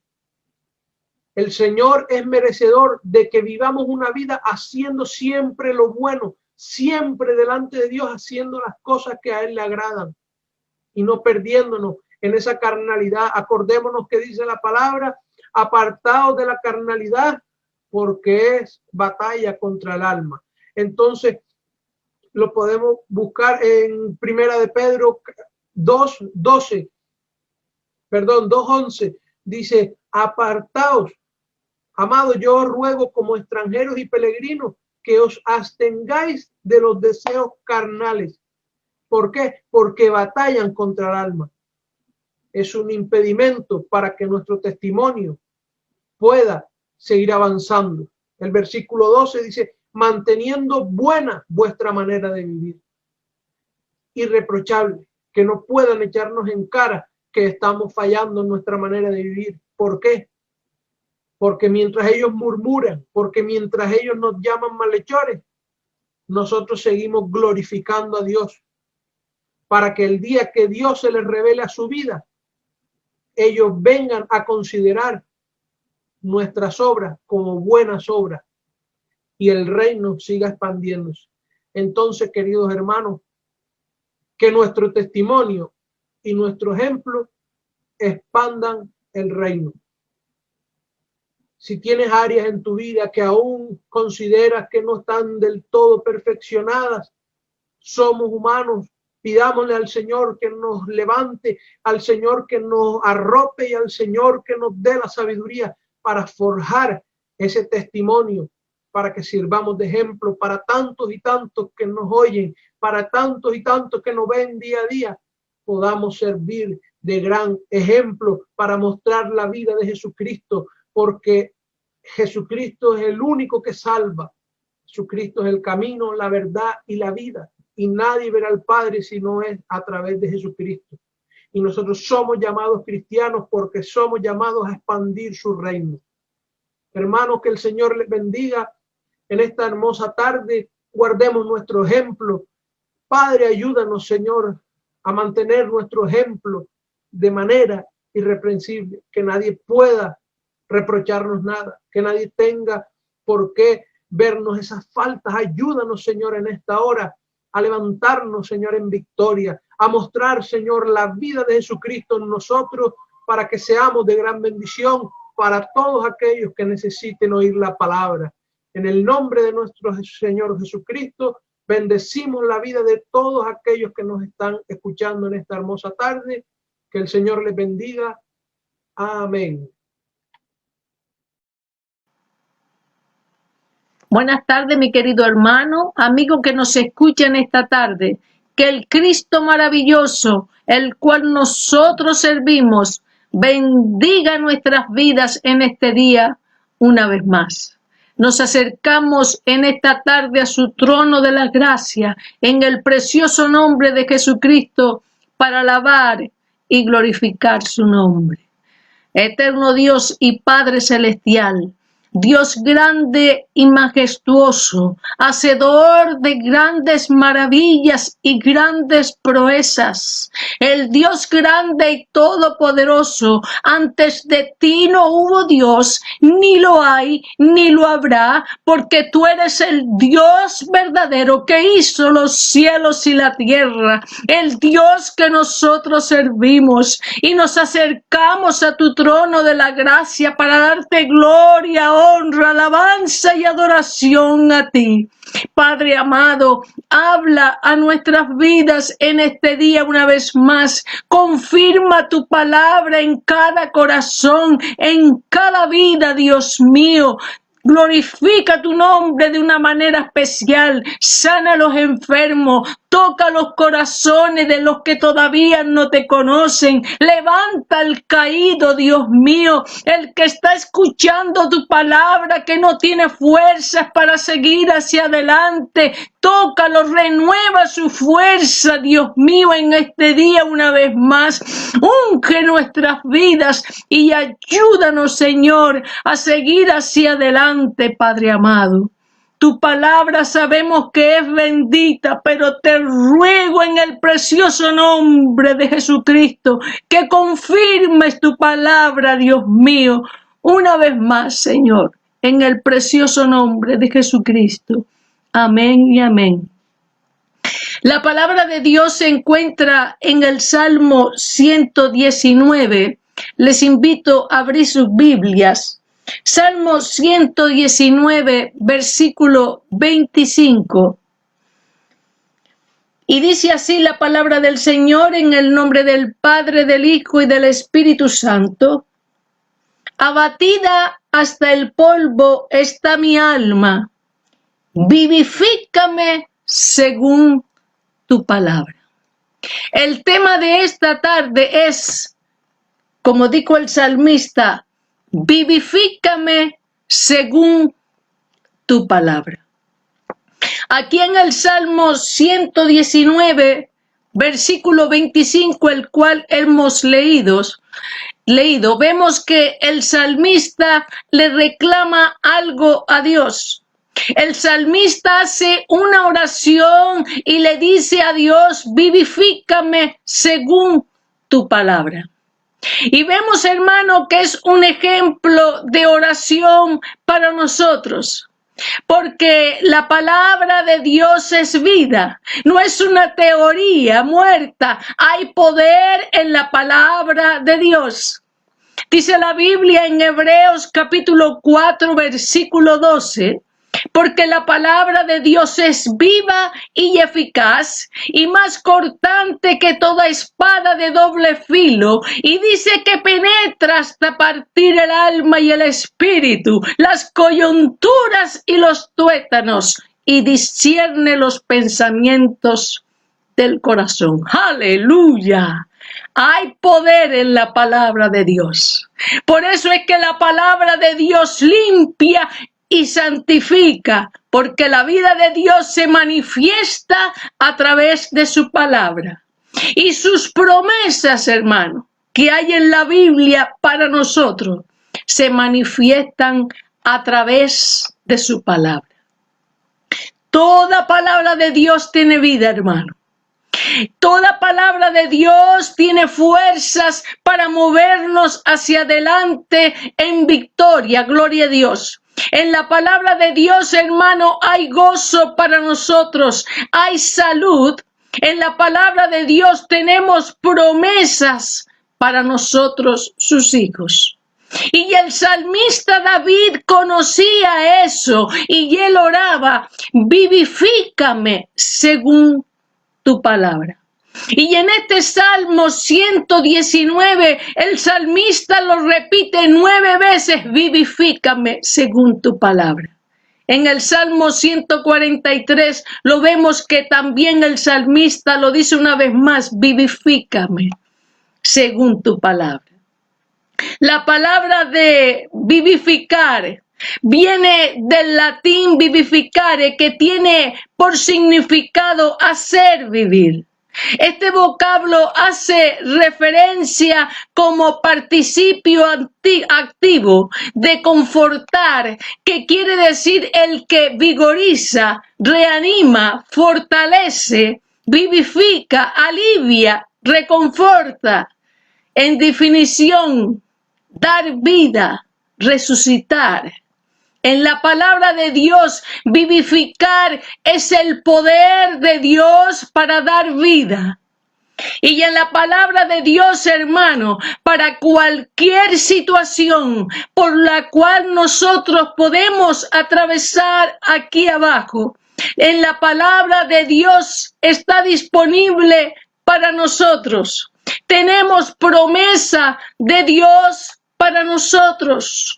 El Señor es merecedor de que vivamos una vida haciendo siempre lo bueno, siempre delante de Dios, haciendo las cosas que a Él le agradan y no perdiéndonos en esa carnalidad. Acordémonos que dice la palabra, apartados de la carnalidad, porque es batalla contra el alma. Entonces, lo podemos buscar en Primera de Pedro 2:11, dice, apartaos, amados, yo os ruego como extranjeros y peregrinos que os abstengáis de los deseos carnales. ¿Por qué? Porque batallan contra el alma. Es un impedimento para que nuestro testimonio pueda seguir avanzando. El versículo 12 dice, manteniendo buena vuestra manera de vivir. Irreprochable, que no puedan echarnos en cara que estamos fallando en nuestra manera de vivir. ¿Por qué? Porque mientras ellos murmuran, porque mientras ellos nos llaman malhechores, nosotros seguimos glorificando a Dios, para que el día que Dios se les revele a su vida, ellos vengan a considerar nuestras obras como buenas obras y el reino siga expandiéndose. Entonces, queridos hermanos, que nuestro testimonio y nuestro ejemplo expandan el reino. Si tienes áreas en tu vida que aún consideras que no están del todo perfeccionadas, somos humanos. Pidámosle al Señor que nos levante, al Señor que nos arrope y al Señor que nos dé la sabiduría para forjar ese testimonio, para que sirvamos de ejemplo para tantos y tantos que nos oyen, para tantos y tantos que nos ven día a día, podamos servir de gran ejemplo para mostrar la vida de Jesucristo, porque Jesucristo es el único que salva. Jesucristo es el camino, la verdad y la vida. Y nadie verá al Padre si no es a través de Jesucristo. Y nosotros somos llamados cristianos porque somos llamados a expandir su reino. Hermanos, que el Señor les bendiga en esta hermosa tarde. Guardemos nuestro ejemplo. Padre, ayúdanos, Señor, a mantener nuestro ejemplo de manera irreprensible, que nadie pueda reprocharnos nada, que nadie tenga por qué vernos esas faltas. Ayúdanos, Señor, en esta hora a levantarnos, Señor, en victoria, a mostrar, Señor, la vida de Jesucristo en nosotros para que seamos de gran bendición para todos aquellos que necesiten oír la palabra. En el nombre de nuestro Señor Jesucristo, bendecimos la vida de todos aquellos que nos están escuchando en esta hermosa tarde. Que el Señor les bendiga. Amén. Buenas tardes, mi querido hermano, amigo que nos escucha en esta tarde. Que el Cristo maravilloso, el cual nosotros servimos, bendiga nuestras vidas en este día una vez más. Nos acercamos en esta tarde a su trono de la gracia, en el precioso nombre de Jesucristo, para alabar y glorificar su nombre. Eterno Dios y Padre celestial, Dios grande y majestuoso, hacedor de grandes maravillas y grandes proezas, el Dios grande y todopoderoso, antes de ti no hubo Dios, ni lo hay, ni lo habrá, porque tú eres el Dios verdadero que hizo los cielos y la tierra, el Dios que nosotros servimos, y nos acercamos a tu trono de la gracia para darte gloria, honra, alabanza y adoración a ti. Padre amado, habla a nuestras vidas en este día una vez más. Confirma tu palabra en cada corazón, en cada vida, Dios mío. Glorifica tu nombre de una manera especial. Sana a los enfermos. Toca los corazones de los que todavía no te conocen. Levanta al caído, Dios mío. El que está escuchando tu palabra, que no tiene fuerzas para seguir hacia adelante. Tócalo, renueva su fuerza, Dios mío, en este día una vez más. Unge nuestras vidas y ayúdanos, Señor, a seguir hacia adelante, Padre amado. Tu palabra sabemos que es bendita, pero te ruego en el precioso nombre de Jesucristo que confirmes tu palabra, Dios mío, una vez más, Señor, en el precioso nombre de Jesucristo. Amén y amén. La palabra de Dios se encuentra en el Salmo 119. Les invito a abrir sus Biblias. Salmo 119, versículo 25. Y dice así la palabra del Señor en el nombre del Padre, del Hijo y del Espíritu Santo. Abatida hasta el polvo está mi alma. Vivifícame según tu palabra. El tema de esta tarde es, como dijo el salmista, vivifícame según tu palabra. Aquí en el Salmo 119, versículo 25, el cual hemos leído, vemos que el salmista le reclama algo a Dios. El salmista hace una oración y le dice a Dios, vivifícame según tu palabra. Y vemos, hermano, que es un ejemplo de oración para nosotros. Porque la palabra de Dios es vida, no es una teoría muerta, hay poder en la palabra de Dios. Dice la Biblia en Hebreos capítulo 4, versículo 12, porque la palabra de Dios es viva y eficaz y más cortante que toda espada de doble filo, y dice que penetra hasta partir el alma y el espíritu, las coyunturas y los tuétanos, y discierne los pensamientos del corazón. ¡Aleluya! Hay poder en la palabra de Dios. Por eso es que la palabra de Dios limpia y santifica, porque la vida de Dios se manifiesta a través de su palabra. Y sus promesas, hermano, que hay en la Biblia para nosotros, se manifiestan a través de su palabra. Toda palabra de Dios tiene vida, hermano. Toda palabra de Dios tiene fuerzas para movernos hacia adelante en victoria, gloria a Dios. En la palabra de Dios, hermano, hay gozo para nosotros, hay salud. En la palabra de Dios tenemos promesas para nosotros, sus hijos. Y el salmista David conocía eso y él oraba, vivifícame según tu palabra. Y en este Salmo 119, el salmista lo repite 9 veces, vivifícame según tu palabra. En el Salmo 143 lo vemos que también el salmista lo dice una vez más, vivifícame según tu palabra. La palabra de vivificar viene del latín vivificare, que tiene por significado hacer vivir. Este vocablo hace referencia como participio activo de confortar, que quiere decir el que vigoriza, reanima, fortalece, vivifica, alivia, reconforta. En definición, dar vida, resucitar. En la palabra de Dios, vivificar es el poder de Dios para dar vida. Y en la palabra de Dios, hermano, para cualquier situación por la cual nosotros podemos atravesar aquí abajo, en la palabra de Dios está disponible para nosotros. Tenemos promesa de Dios para nosotros.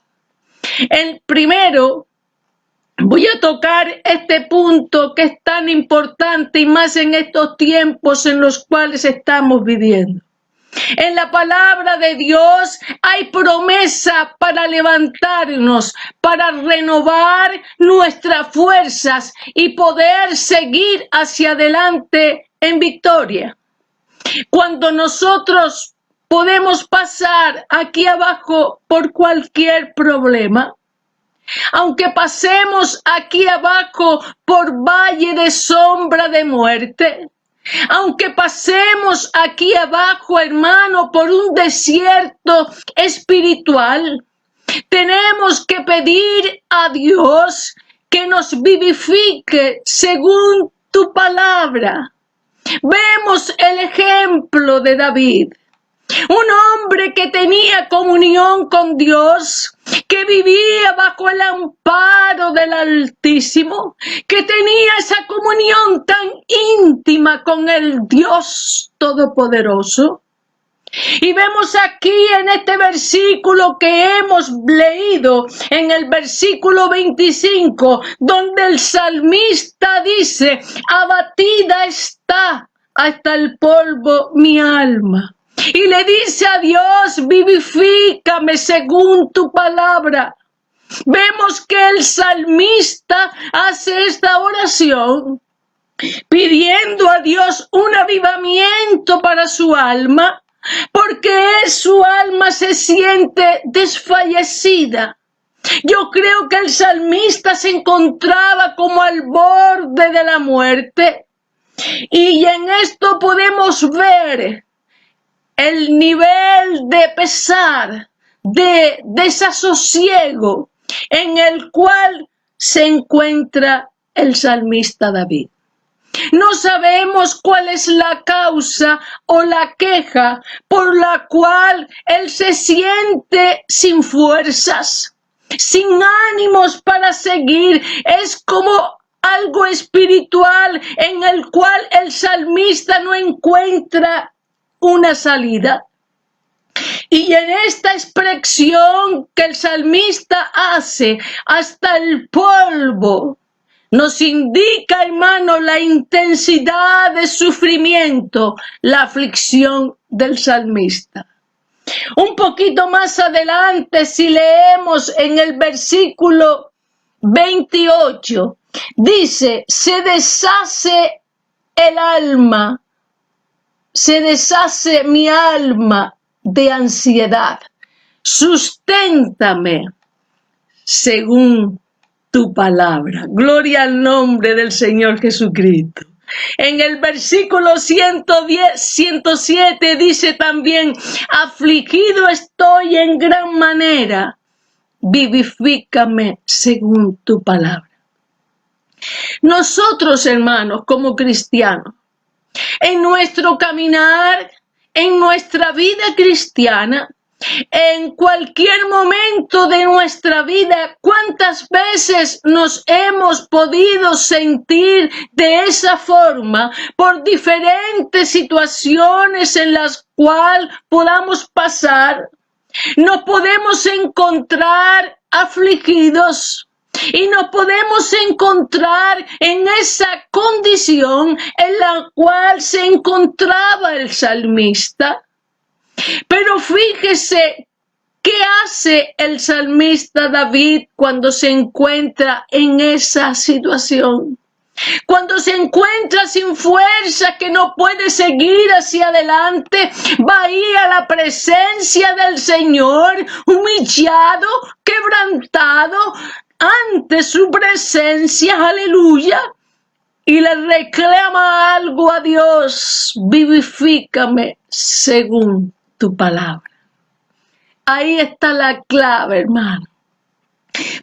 El primero, voy a tocar este punto que es tan importante y más en estos tiempos en los cuales estamos viviendo. En la palabra de Dios hay promesa para levantarnos, para renovar nuestras fuerzas y poder seguir hacia adelante en victoria. Cuando nosotros podemos pasar aquí abajo por cualquier problema, aunque pasemos aquí abajo por valle de sombra de muerte, aunque pasemos aquí abajo, hermano, por un desierto espiritual, Tenemos que pedir a Dios que nos vivifique según tu palabra. Vemos el ejemplo de David, un hombre que tenía comunión con Dios, que vivía bajo el amparo del Altísimo, que tenía esa comunión tan íntima con el Dios Todopoderoso. Y vemos aquí en este versículo que hemos leído, en el versículo 25, donde el salmista dice: abatida está hasta el polvo mi alma. Y le dice a Dios: vivifícame según tu palabra. Vemos que el salmista hace esta oración pidiendo a Dios un avivamiento para su alma, porque su alma se siente desfallecida. Yo creo que el salmista se encontraba como al borde de la muerte, y en esto podemos ver el nivel de pesar, de desasosiego en el cual se encuentra el salmista David. No sabemos cuál es la causa o la queja por la cual él se siente sin fuerzas, sin ánimos para seguir. Es como algo espiritual en el cual el salmista no encuentra una salida. Y en esta expresión que el salmista hace, hasta el polvo, nos indica, hermano, la intensidad de sufrimiento, la aflicción del salmista. Un poquito más adelante, si leemos en el versículo 28, dice: se deshace el alma, se deshace mi alma de ansiedad. Susténtame según tu palabra. Gloria al nombre del Señor Jesucristo. En el versículo 107 dice también: afligido estoy en gran manera, vivifícame según tu palabra. Nosotros, hermanos, como cristianos, en nuestro caminar, en nuestra vida cristiana, en cualquier momento de nuestra vida, ¿cuántas veces nos hemos podido sentir de esa forma por diferentes situaciones en las cuales podamos pasar? Nos podemos encontrar afligidos y nos podemos encontrar en esa condición en la cual se encontraba el salmista. Pero fíjese qué hace el salmista David cuando se encuentra en esa situación. Cuando se encuentra sin fuerza, que no puede seguir hacia adelante, va ahí a la presencia del Señor, humillado, quebrantado ante su presencia, aleluya, y le reclama algo a Dios: vivifícame según tu palabra. Ahí está la clave, hermano.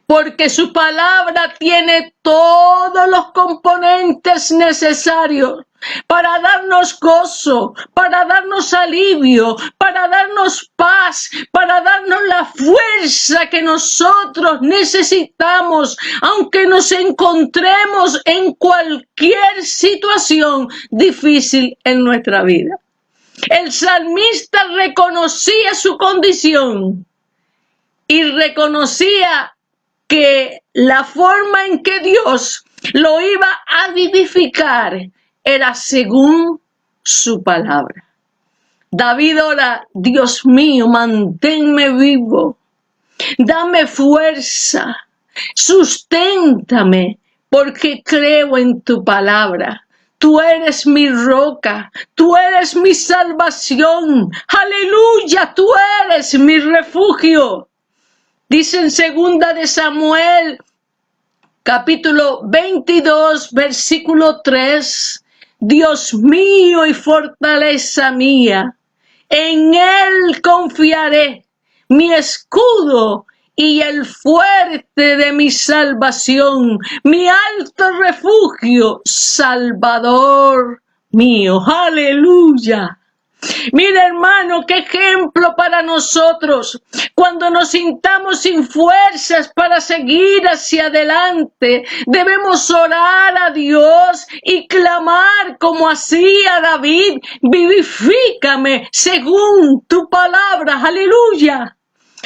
Porque su palabra tiene todos los componentes necesarios para darnos gozo, para darnos alivio, para darnos paz, para darnos la fuerza que nosotros necesitamos, aunque nos encontremos en cualquier situación difícil en nuestra vida. El salmista reconocía su condición y reconocía que la forma en que Dios lo iba a vivificar era según su palabra. David ora: Dios mío, manténme vivo, dame fuerza, susténtame, porque creo en tu palabra. Tú eres mi roca, tú eres mi salvación, aleluya, tú eres mi refugio. Dice en 2 de Samuel, capítulo 22, versículo 3, Dios mío y fortaleza mía, en Él confiaré, mi escudo y el fuerte de mi salvación, mi alto refugio, Salvador mío. Aleluya. Mira, hermano, qué ejemplo para nosotros. Cuando nos sintamos sin fuerzas para seguir hacia adelante, debemos orar a Dios y clamar como hacía David: vivifícame según tu palabra. Aleluya.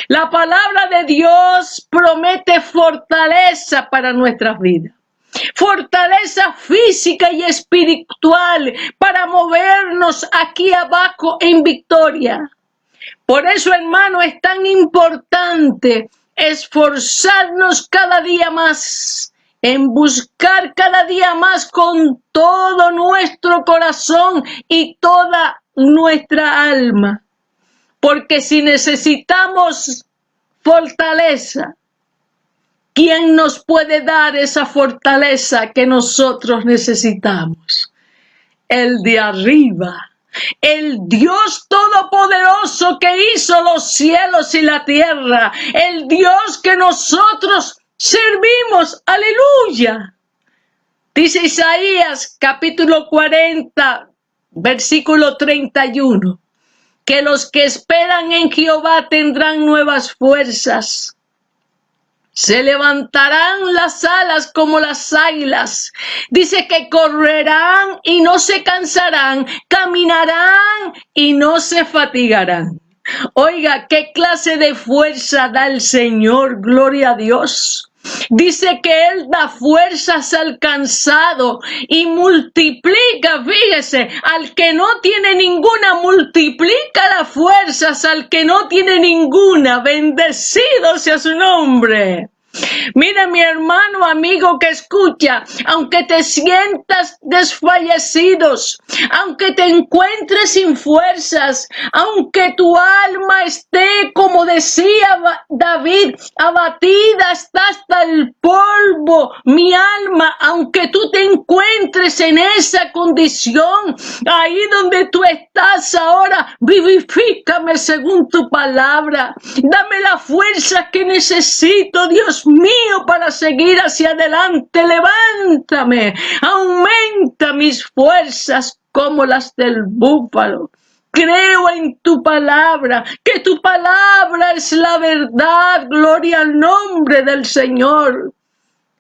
La palabra de Dios promete fortaleza para nuestras vidas. Fortaleza física y espiritual para movernos aquí abajo en victoria. Por eso, hermano, es tan importante esforzarnos cada día más, en buscar cada día más con todo nuestro corazón y toda nuestra alma. Porque si necesitamos fortaleza, ¿quién nos puede dar esa fortaleza que nosotros necesitamos? El de arriba, el Dios todopoderoso que hizo los cielos y la tierra, el Dios que nosotros servimos. ¡Aleluya! Dice Isaías capítulo 40, versículo 31, que los que esperan en Jehová tendrán nuevas fuerzas. Se levantarán las alas como las águilas. Dice que correrán y no se cansarán, caminarán y no se fatigarán. Oiga, ¿qué clase de fuerza da el Señor? Gloria a Dios. Dice que Él da fuerzas al cansado y multiplica, fíjese, al que no tiene ninguna, multiplica las fuerzas al que no tiene ninguna. Bendecido sea su nombre. Mira, mi hermano, amigo que escucha, aunque te sientas desfallecidos, aunque te encuentres sin fuerzas, aunque tu alma esté, como decía David, abatida está hasta el polvo, mi alma, aunque tú te encuentres en esa condición, ahí donde tú estás ahora, vivifícame según tu palabra, dame la fuerza que necesito, Dios mío, para seguir hacia adelante. Levántame, aumenta mis fuerzas como las del búfalo. Creo en tu palabra, que tu palabra es la verdad. Gloria al nombre del Señor.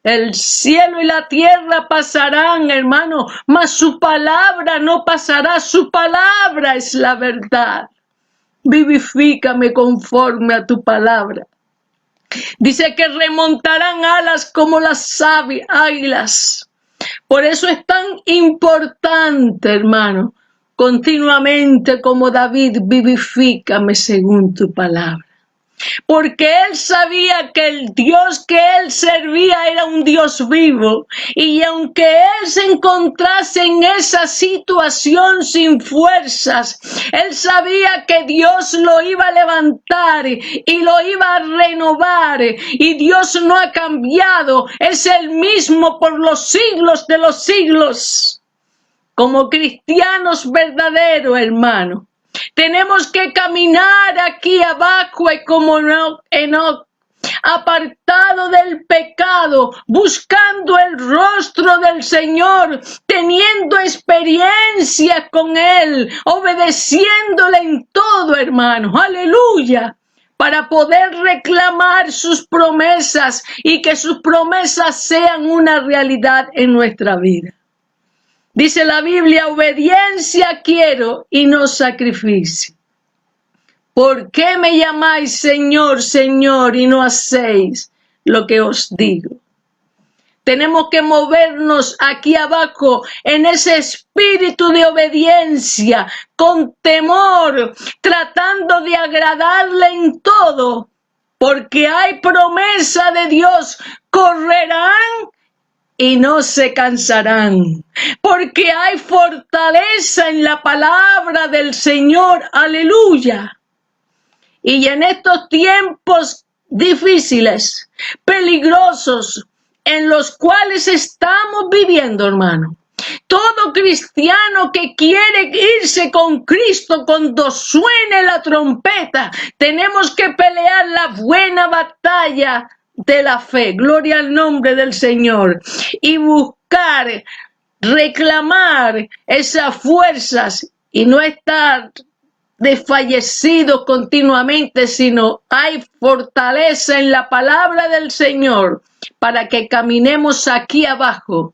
El cielo y la tierra pasarán, hermano, mas su palabra no pasará. Su palabra es la verdad. Vivifícame conforme a tu palabra. Dice que remontarán alas como las águilas. Por eso es tan importante, hermano, continuamente como David, vivifícame según tu palabra. Porque él sabía que el Dios que él servía era un Dios vivo, y aunque él se encontrase en esa situación sin fuerzas, él sabía que Dios lo iba a levantar y lo iba a renovar, y Dios no ha cambiado, es el mismo por los siglos de los siglos. Como cristianos verdaderos, hermano, tenemos que caminar aquí abajo como Enoc, apartado del pecado, buscando el rostro del Señor, teniendo experiencia con Él, obedeciéndole en todo, hermano. Aleluya. Para poder reclamar sus promesas y que sus promesas sean una realidad en nuestra vida. Dice la Biblia, obediencia quiero y no sacrificio. ¿Por qué me llamáis Señor, Señor y no hacéis lo que os digo? Tenemos que movernos aquí abajo en ese espíritu de obediencia, con temor, tratando de agradarle en todo, porque hay promesa de Dios, correrán y no se cansarán, porque hay fortaleza en la palabra del Señor. Aleluya. Y en estos tiempos difíciles, peligrosos, en los cuales estamos viviendo, hermano, Todo cristiano que quiere irse con Cristo cuando suene la trompeta, tenemos que pelear la buena batalla de la fe. Gloria al nombre del Señor. Y buscar, reclamar esas fuerzas y no estar desfallecidos continuamente, sino hay fortaleza en la palabra del Señor para que caminemos aquí abajo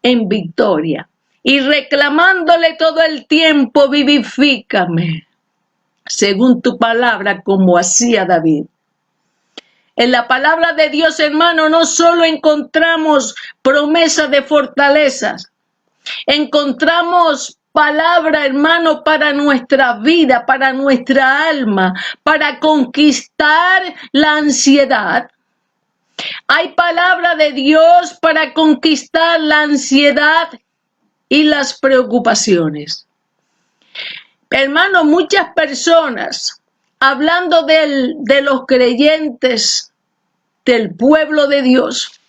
en victoria y reclamándole todo el tiempo: vivifícame según tu palabra, como hacía David. En la palabra de Dios, hermano, no solo encontramos promesas de fortalezas, encontramos palabra, hermano, para nuestra vida, para nuestra alma, para conquistar la ansiedad. Hay palabra de Dios para conquistar la ansiedad y las preocupaciones. Hermano, muchas personas, hablando de los creyentes del pueblo de Dios,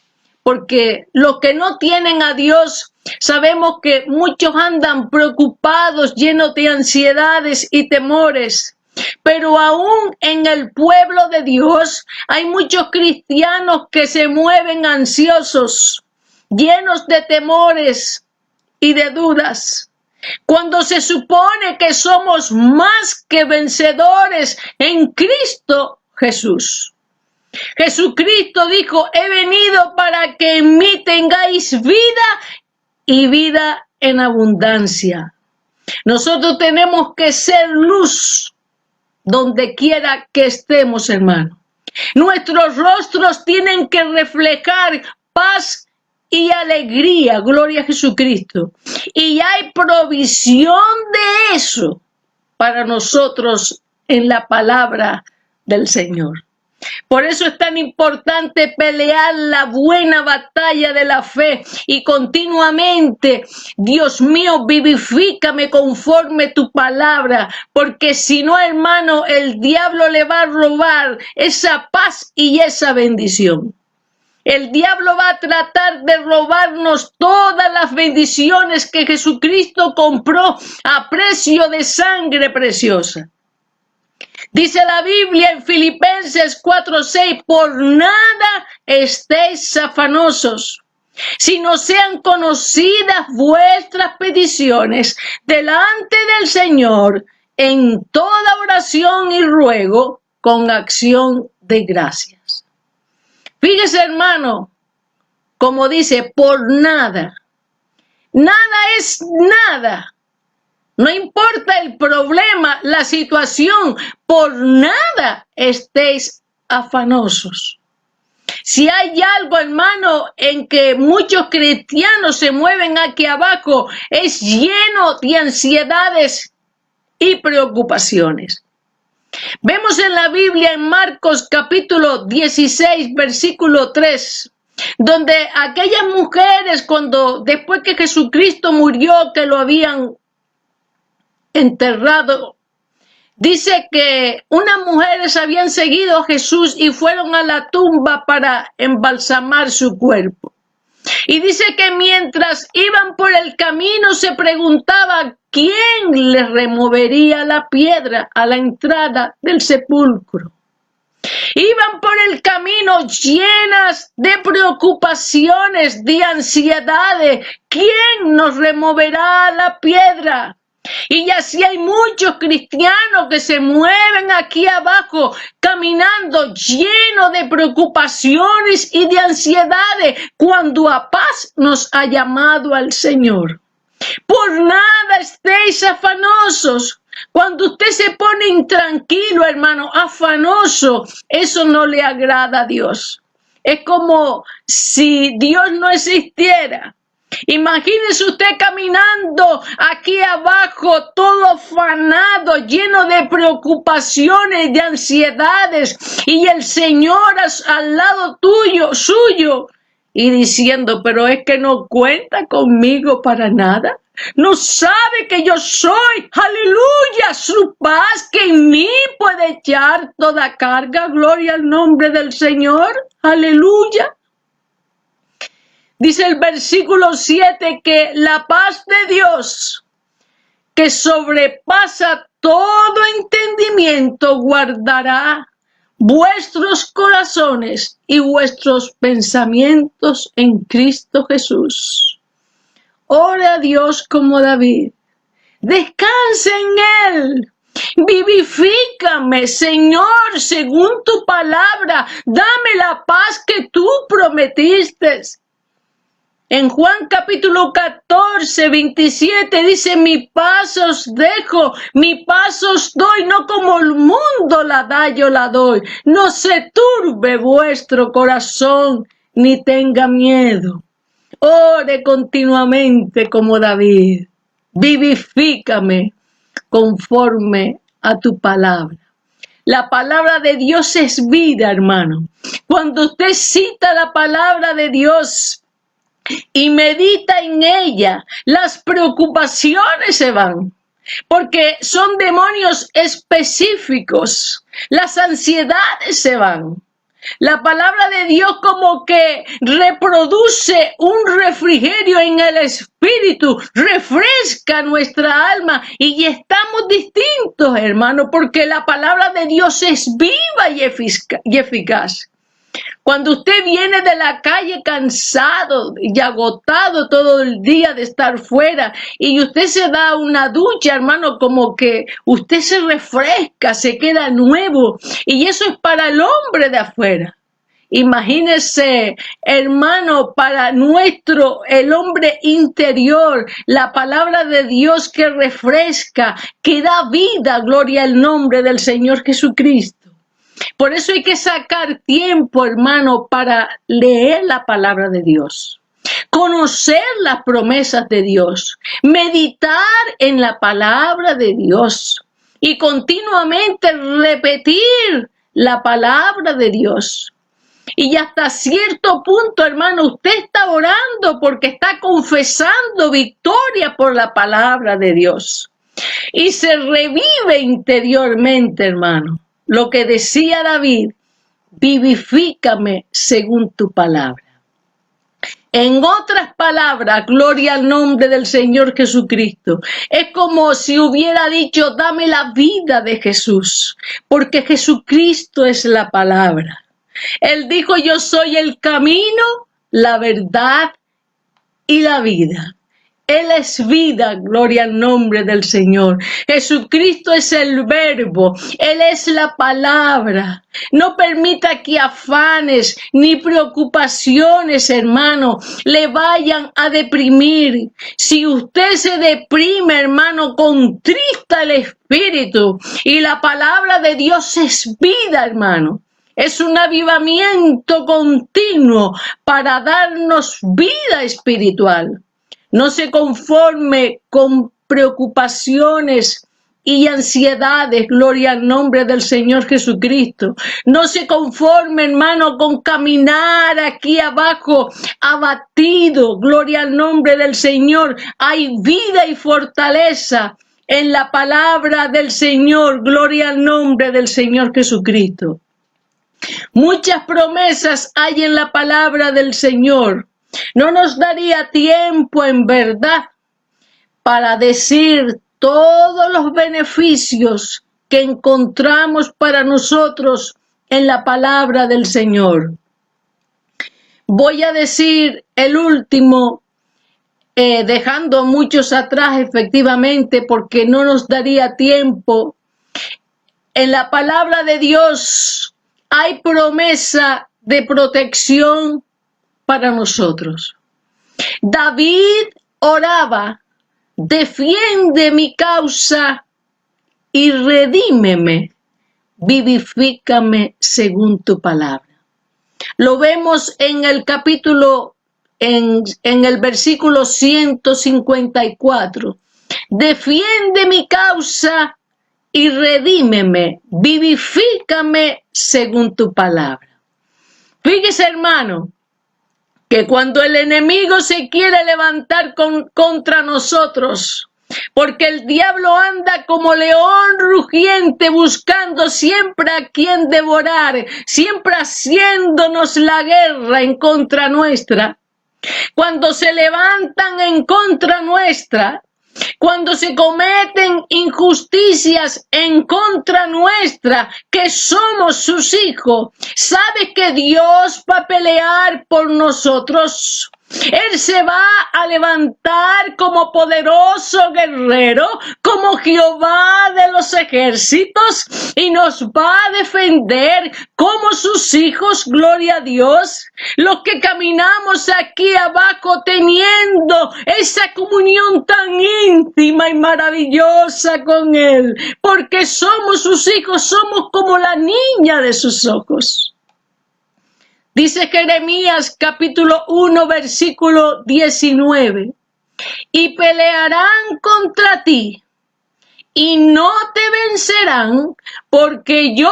porque los que no tienen a Dios, sabemos que muchos andan preocupados, llenos de ansiedades y temores. Pero aún en el pueblo de Dios hay muchos cristianos que se mueven ansiosos, llenos de temores y de dudas, cuando se supone que somos más que vencedores en Cristo Jesús. Jesucristo dijo: he venido para que en mí tengáis vida y vida en abundancia. Nosotros tenemos que ser luz donde quiera que estemos, hermano. Nuestros rostros tienen que reflejar paz y alegría, gloria a Jesucristo. Y hay provisión de eso para nosotros en la palabra del Señor. Por eso es tan importante pelear la buena batalla de la fe y continuamente: Dios mío, vivifícame conforme tu palabra, porque si no, hermano, el diablo le va a robar esa paz y esa bendición. El diablo va a tratar de robarnos todas las bendiciones que Jesucristo compró a precio de sangre preciosa. Dice la Biblia en Filipenses 4:6: por nada estéis afanosos, sino sean conocidas vuestras peticiones delante del Señor en toda oración y ruego con acción de gracias. Fíjese, hermano, como dice: por nada. Nada es nada. No importa el problema, la situación, por nada estéis afanosos. Si hay algo, hermano, en que muchos cristianos se mueven aquí abajo, es lleno de ansiedades y preocupaciones. Vemos en la Biblia, en Marcos capítulo 16, versículo 3, donde aquellas mujeres, después que Jesucristo murió, que lo habían enterrado, dice que unas mujeres habían seguido a Jesús y fueron a la tumba para embalsamar su cuerpo. Y dice que mientras iban por el camino se preguntaba quién les removería la piedra a la entrada del sepulcro. Iban por el camino llenas de preocupaciones, de ansiedades. ¿Quién nos removerá la piedra? Y así hay muchos cristianos que se mueven aquí abajo caminando llenos de preocupaciones y de ansiedades, cuando a paz nos ha llamado al Señor. Por nada estéis afanosos. Cuando usted se pone intranquilo, hermano, afanoso, eso no le agrada a Dios. Es como si Dios no existiera. Imagínese usted caminando aquí abajo, todo afanado, lleno de preocupaciones, de ansiedades, y el Señor al lado suyo, y diciendo: pero es que no cuenta conmigo para nada. No sabe que yo soy, aleluya, su paz, que en mí puede echar toda carga. Gloria al nombre del Señor, aleluya. Dice el versículo 7 que la paz de Dios, que sobrepasa todo entendimiento, guardará vuestros corazones y vuestros pensamientos en Cristo Jesús. Ora a Dios como David. Descansa en Él. Vivifícame, Señor, según tu palabra. Dame la paz que tú prometiste. En Juan capítulo 14, 27 dice, mi paz os dejo, mi paz os doy, no como el mundo la da, yo la doy. No se turbe vuestro corazón, ni tenga miedo. Ore continuamente como David. Vivifícame conforme a tu palabra. La palabra de Dios es vida, hermano. Cuando usted cita la palabra de Dios y medita en ella, las preocupaciones se van, porque son demonios específicos. Las ansiedades se van. La palabra de Dios como que reproduce un refrigerio en el espíritu, refresca nuestra alma y estamos distintos, hermano, porque la palabra de Dios es viva y eficaz. Cuando usted viene de la calle cansado y agotado todo el día de estar fuera y usted se da una ducha, hermano, como que usted se refresca, se queda nuevo, y eso es para el hombre de afuera. Imagínese, hermano, para el hombre interior, la palabra de Dios que refresca, que da vida, gloria al nombre del Señor Jesucristo. Por eso hay que sacar tiempo, hermano, para leer la palabra de Dios, conocer las promesas de Dios, meditar en la palabra de Dios y continuamente repetir la palabra de Dios. Y hasta cierto punto, hermano, usted está orando porque está confesando victoria por la palabra de Dios. Y se revive interiormente, hermano. Lo que decía David, vivifícame según tu palabra. En otras palabras, gloria al nombre del Señor Jesucristo. Es como si hubiera dicho, dame la vida de Jesús, porque Jesucristo es la palabra. Él dijo, yo soy el camino, la verdad y la vida. Él es vida, gloria al nombre del Señor. Jesucristo es el verbo, Él es la palabra. No permita que afanes ni preocupaciones, hermano, le vayan a deprimir. Si usted se deprime, hermano, contrista el espíritu. Y la palabra de Dios es vida, hermano. Es un avivamiento continuo para darnos vida espiritual. No se conforme con preocupaciones y ansiedades, gloria al nombre del Señor Jesucristo. No se conforme, hermano, con caminar aquí abajo abatido, gloria al nombre del Señor. Hay vida y fortaleza en la palabra del Señor, gloria al nombre del Señor Jesucristo. Muchas promesas hay en la palabra del Señor. No nos daría tiempo, en verdad, para decir todos los beneficios que encontramos para nosotros en la palabra del Señor. Voy a decir el último, dejando muchos atrás, efectivamente, porque no nos daría tiempo. En la palabra de Dios hay promesa de protección para nosotros. David oraba, defiende mi causa y redímeme, vivifícame según tu palabra. Lo vemos en el capítulo, en el versículo 154. Defiende mi causa y redímeme, vivifícame según tu palabra. Fíjese, hermano, que cuando el enemigo se quiere levantar contra nosotros, porque el diablo anda como león rugiente buscando siempre a quien devorar, siempre haciéndonos la guerra en contra nuestra. Cuando se levantan en contra nuestra, cuando se cometen injusticias en contra nuestra, que somos sus hijos, ¿sabe que Dios va a pelear por nosotros? Él se va a levantar como poderoso guerrero, como Jehová de los ejércitos, y nos va a defender como sus hijos, gloria a Dios. Los que caminamos aquí abajo teniendo esa comunión tan íntima y maravillosa con Él, porque somos sus hijos, somos como la niña de sus ojos. Dice Jeremías capítulo 1 versículo 19, y pelearán contra ti y no te vencerán, porque yo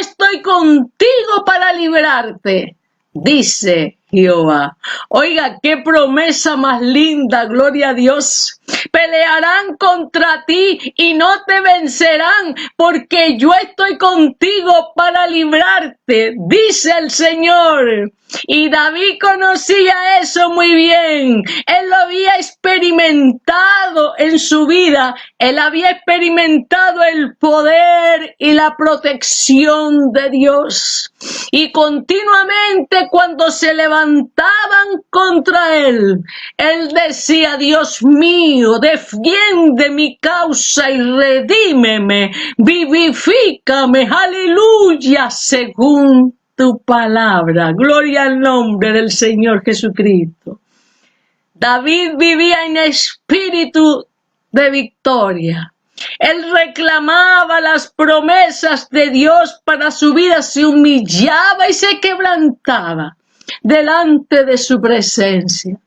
estoy contigo para librarte, dice Jehová. Oiga, qué promesa más linda, gloria a Dios. Pelearán contra ti y no te vencerán, porque yo estoy contigo para librarte, dice el Señor. Y David conocía eso muy bien. Él lo había experimentado en su vida. Él había experimentado el poder y la protección de Dios. Y continuamente cuando se levantaban contra él, él decía: Dios mío, defiende mi causa y redímeme, vivifícame, aleluya, según tu palabra. Gloria al nombre del Señor Jesucristo. David vivía en espíritu de victoria. Él reclamaba las promesas de Dios para su vida, se humillaba y se quebrantaba delante de su presencia.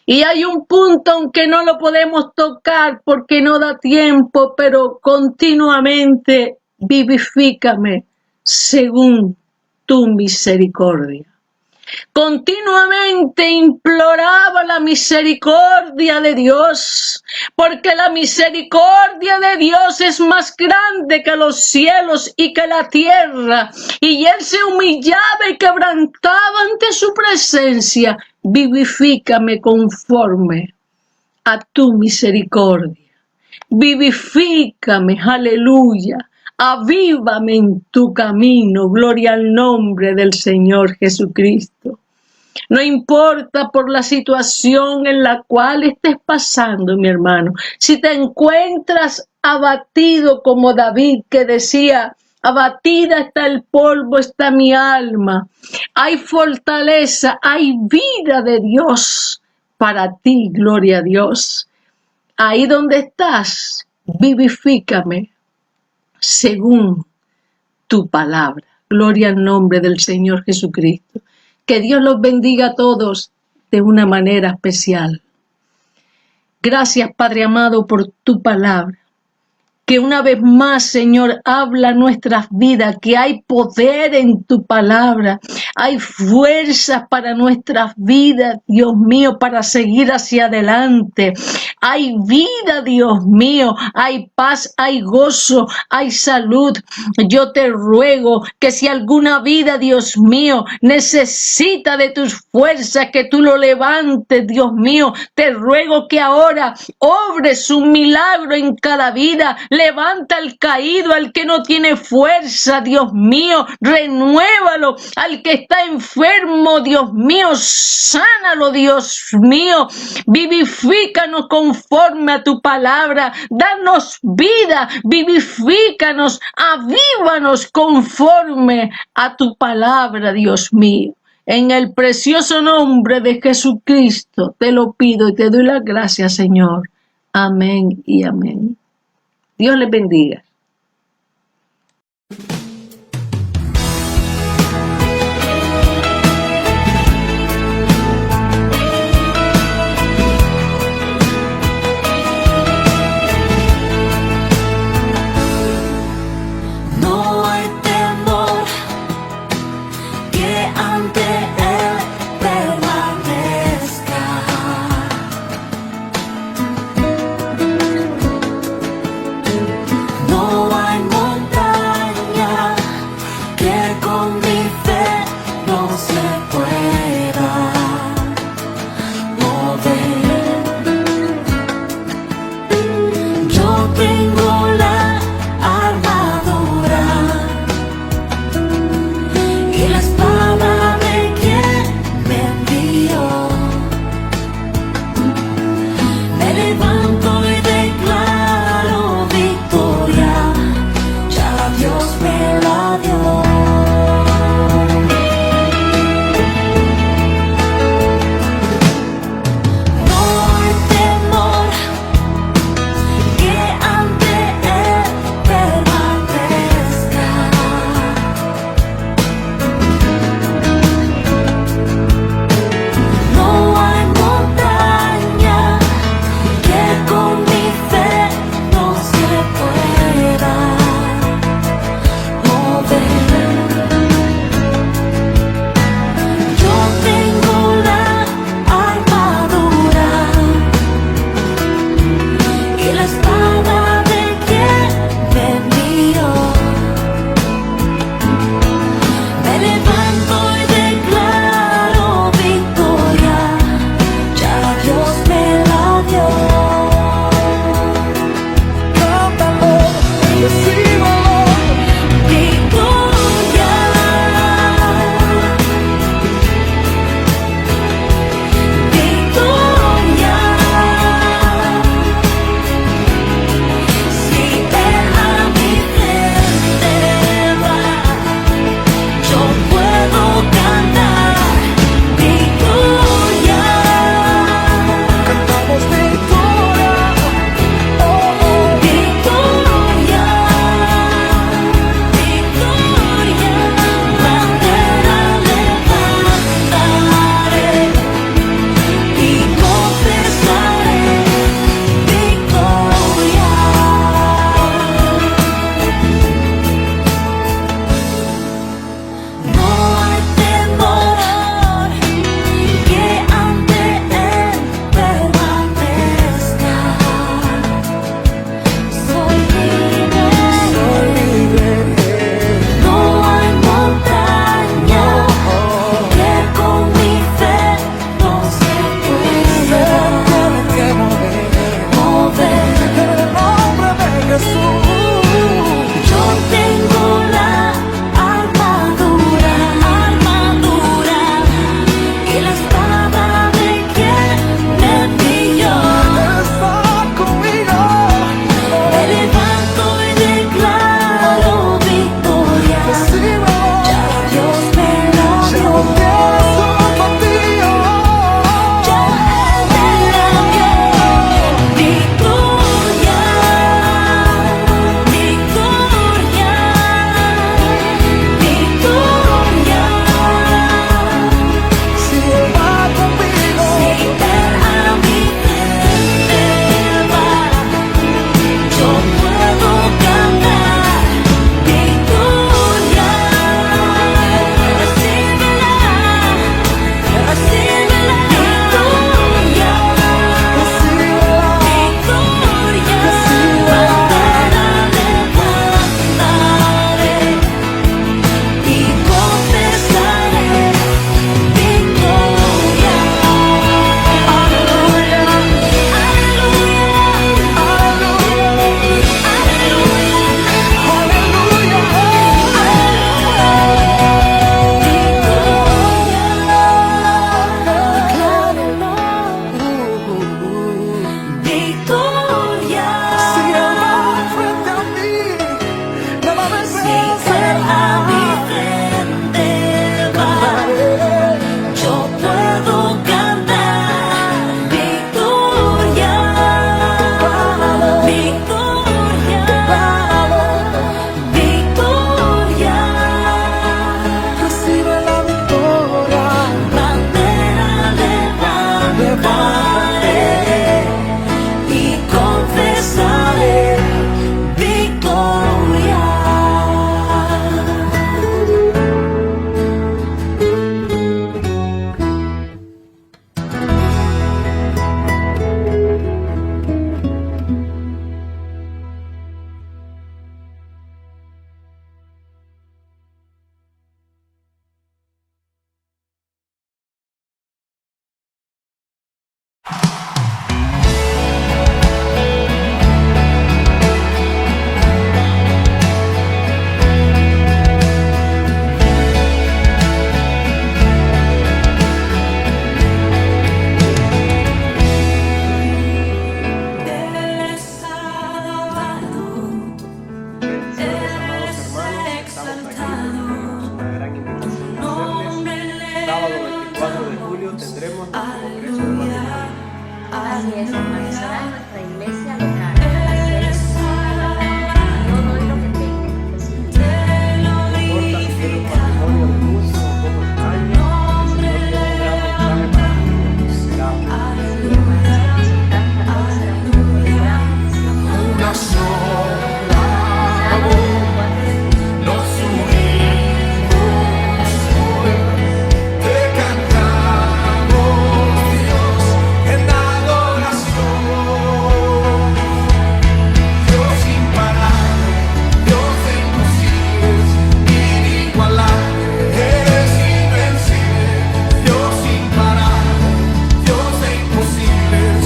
Y hay un punto, aunque no lo podemos tocar porque no da tiempo, pero continuamente: vivifícame según tu misericordia. Continuamente imploraba la misericordia de Dios, porque la misericordia de Dios es más grande que los cielos y que la tierra. Y él se humillaba y quebrantaba ante su presencia: vivifícame conforme a tu misericordia. Vivifícame, aleluya. Avívame en tu camino, gloria al nombre del Señor Jesucristo. No importa por la situación en la cual estés pasando, mi hermano. Si te encuentras abatido como David, que decía: abatida está el polvo, está mi alma. Hay fortaleza, hay vida de Dios para ti, gloria a Dios. Ahí donde estás, vivifícame según tu palabra. Gloria al nombre del Señor Jesucristo. Que Dios los bendiga a todos de una manera especial. Gracias, Padre amado, por tu palabra. Que una vez más, Señor, habla nuestras vidas, que hay poder en tu palabra, hay fuerzas para nuestras vidas, Dios mío, para seguir hacia adelante. Hay vida, Dios mío, hay paz, hay gozo, hay salud. Yo te ruego que si alguna vida, Dios mío, necesita de tus fuerzas, que tú lo levantes, Dios mío. Te ruego que ahora obres un milagro en cada vida. Levanta al caído, al que no tiene fuerza, Dios mío, renuévalo. Al que está enfermo, Dios mío, sánalo, Dios mío. Vivifícanos conforme a tu palabra. Danos vida, vivifícanos, avívanos conforme a tu palabra, Dios mío. En el precioso nombre de Jesucristo te lo pido y te doy las gracias, Señor. Amén y amén. Dios les bendiga. No hay temor que ante Él permanezca. No Él a mi frente va. Yo puedo cantar victoria, victoria, victoria. Recibe la victoria. Bandera levantaré y confesaré victoria. Eres alabado, Bendiciones, amados hermanos. Estamos aquí. Una gran invitación a hacerles. Sábado 24 de julio tendremos nuestro congreso de matrimonio. Así es, hermano, será en nuestra iglesia local. Todo lo que tenga que recibir. No importa si tienes un matrimonio de muchos o pocos años, el Señor tiene un gran mensaje para ti. Será Y hermanos, nos encanta, todo será un grupo de gran bendición. Una sola Sábado 24 de julio. nos unimos hoy. Te cantamos, Dios, en adoración. Dios imparable, Dios de imposibles, inigualable, eres invencible. Dios imparable, Dios de imposibles,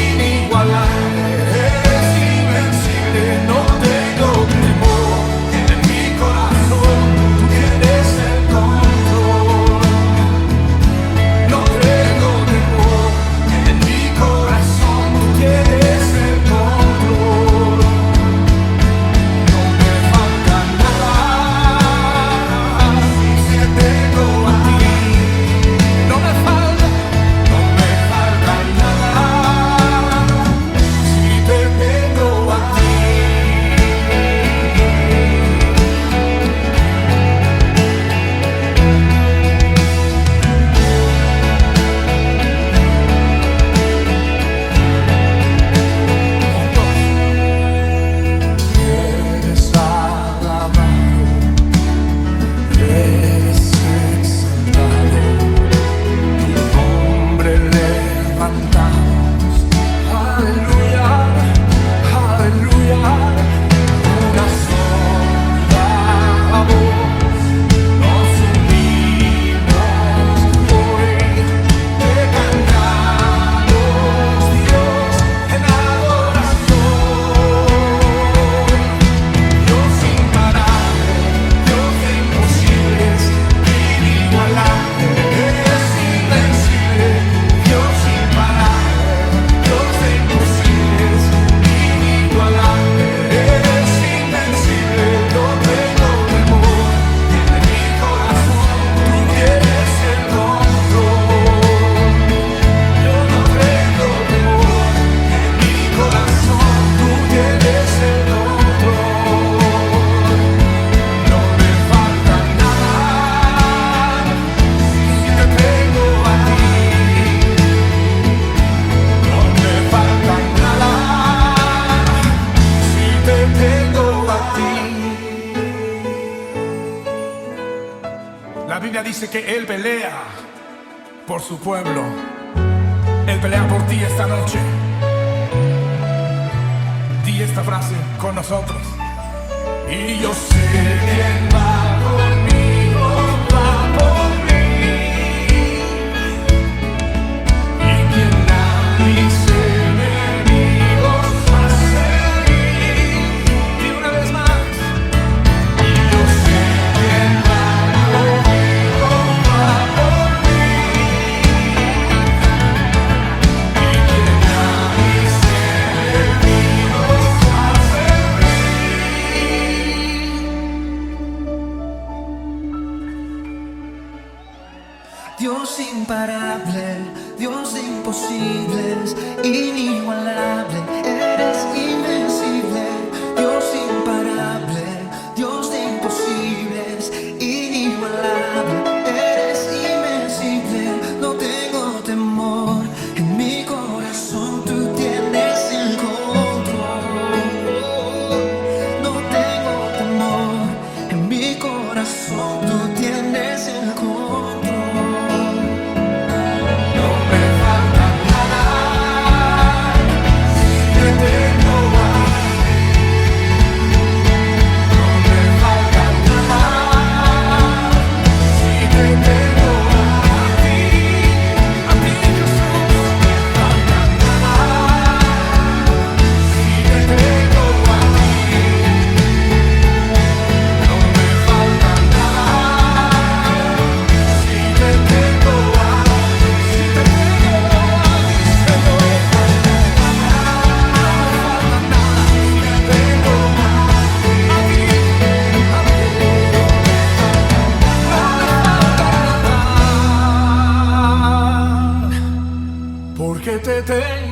inigualable, eres invencible. No tengo temor en mi corazón, tú tienes el control. No tengo temor en mi corazón, tú tienes el control. No me falta nada si te tengo a ti. No me falta nada si te tengo a ti. Eres alabado, eres exaltado, tu nombre levantamos. Aleluya, aleluya. Una sola voz nos unimos hoy. Te cantamos, Dios, en adoración. Dios imparable, Dios de imposibles, inigualable, eres invencible. Dios imparable, Dios de imposibles, inigualable, eres invencible. No tengo temor en mi corazón, tú tienes el control. Yo no tengo temor en mi corazón, tú tienes el control. No me falta nada si te tengo a ti. No me falta nada si te tengo a ti. La Biblia dice que Él pelea por su pueblo. Él pelea por ti esta noche. Di esta frase con nosotros. Y yo sé quién va conmigo, va por mí. Y quien a mis enemigos hace reír. Y una vez más. Y yo sé quién va conmigo, va por mí. Y quien a mis enemigos hace reír. Dios imparable, Dios de imposibles, inigualable, eres invencible. Dios imparable, Dios de imposibles, inigualable, eres invencible. No tengo temor, en mi corazón tú tienes el control. No tengo temor, en mi corazón tú tienes el control. Porque te tengo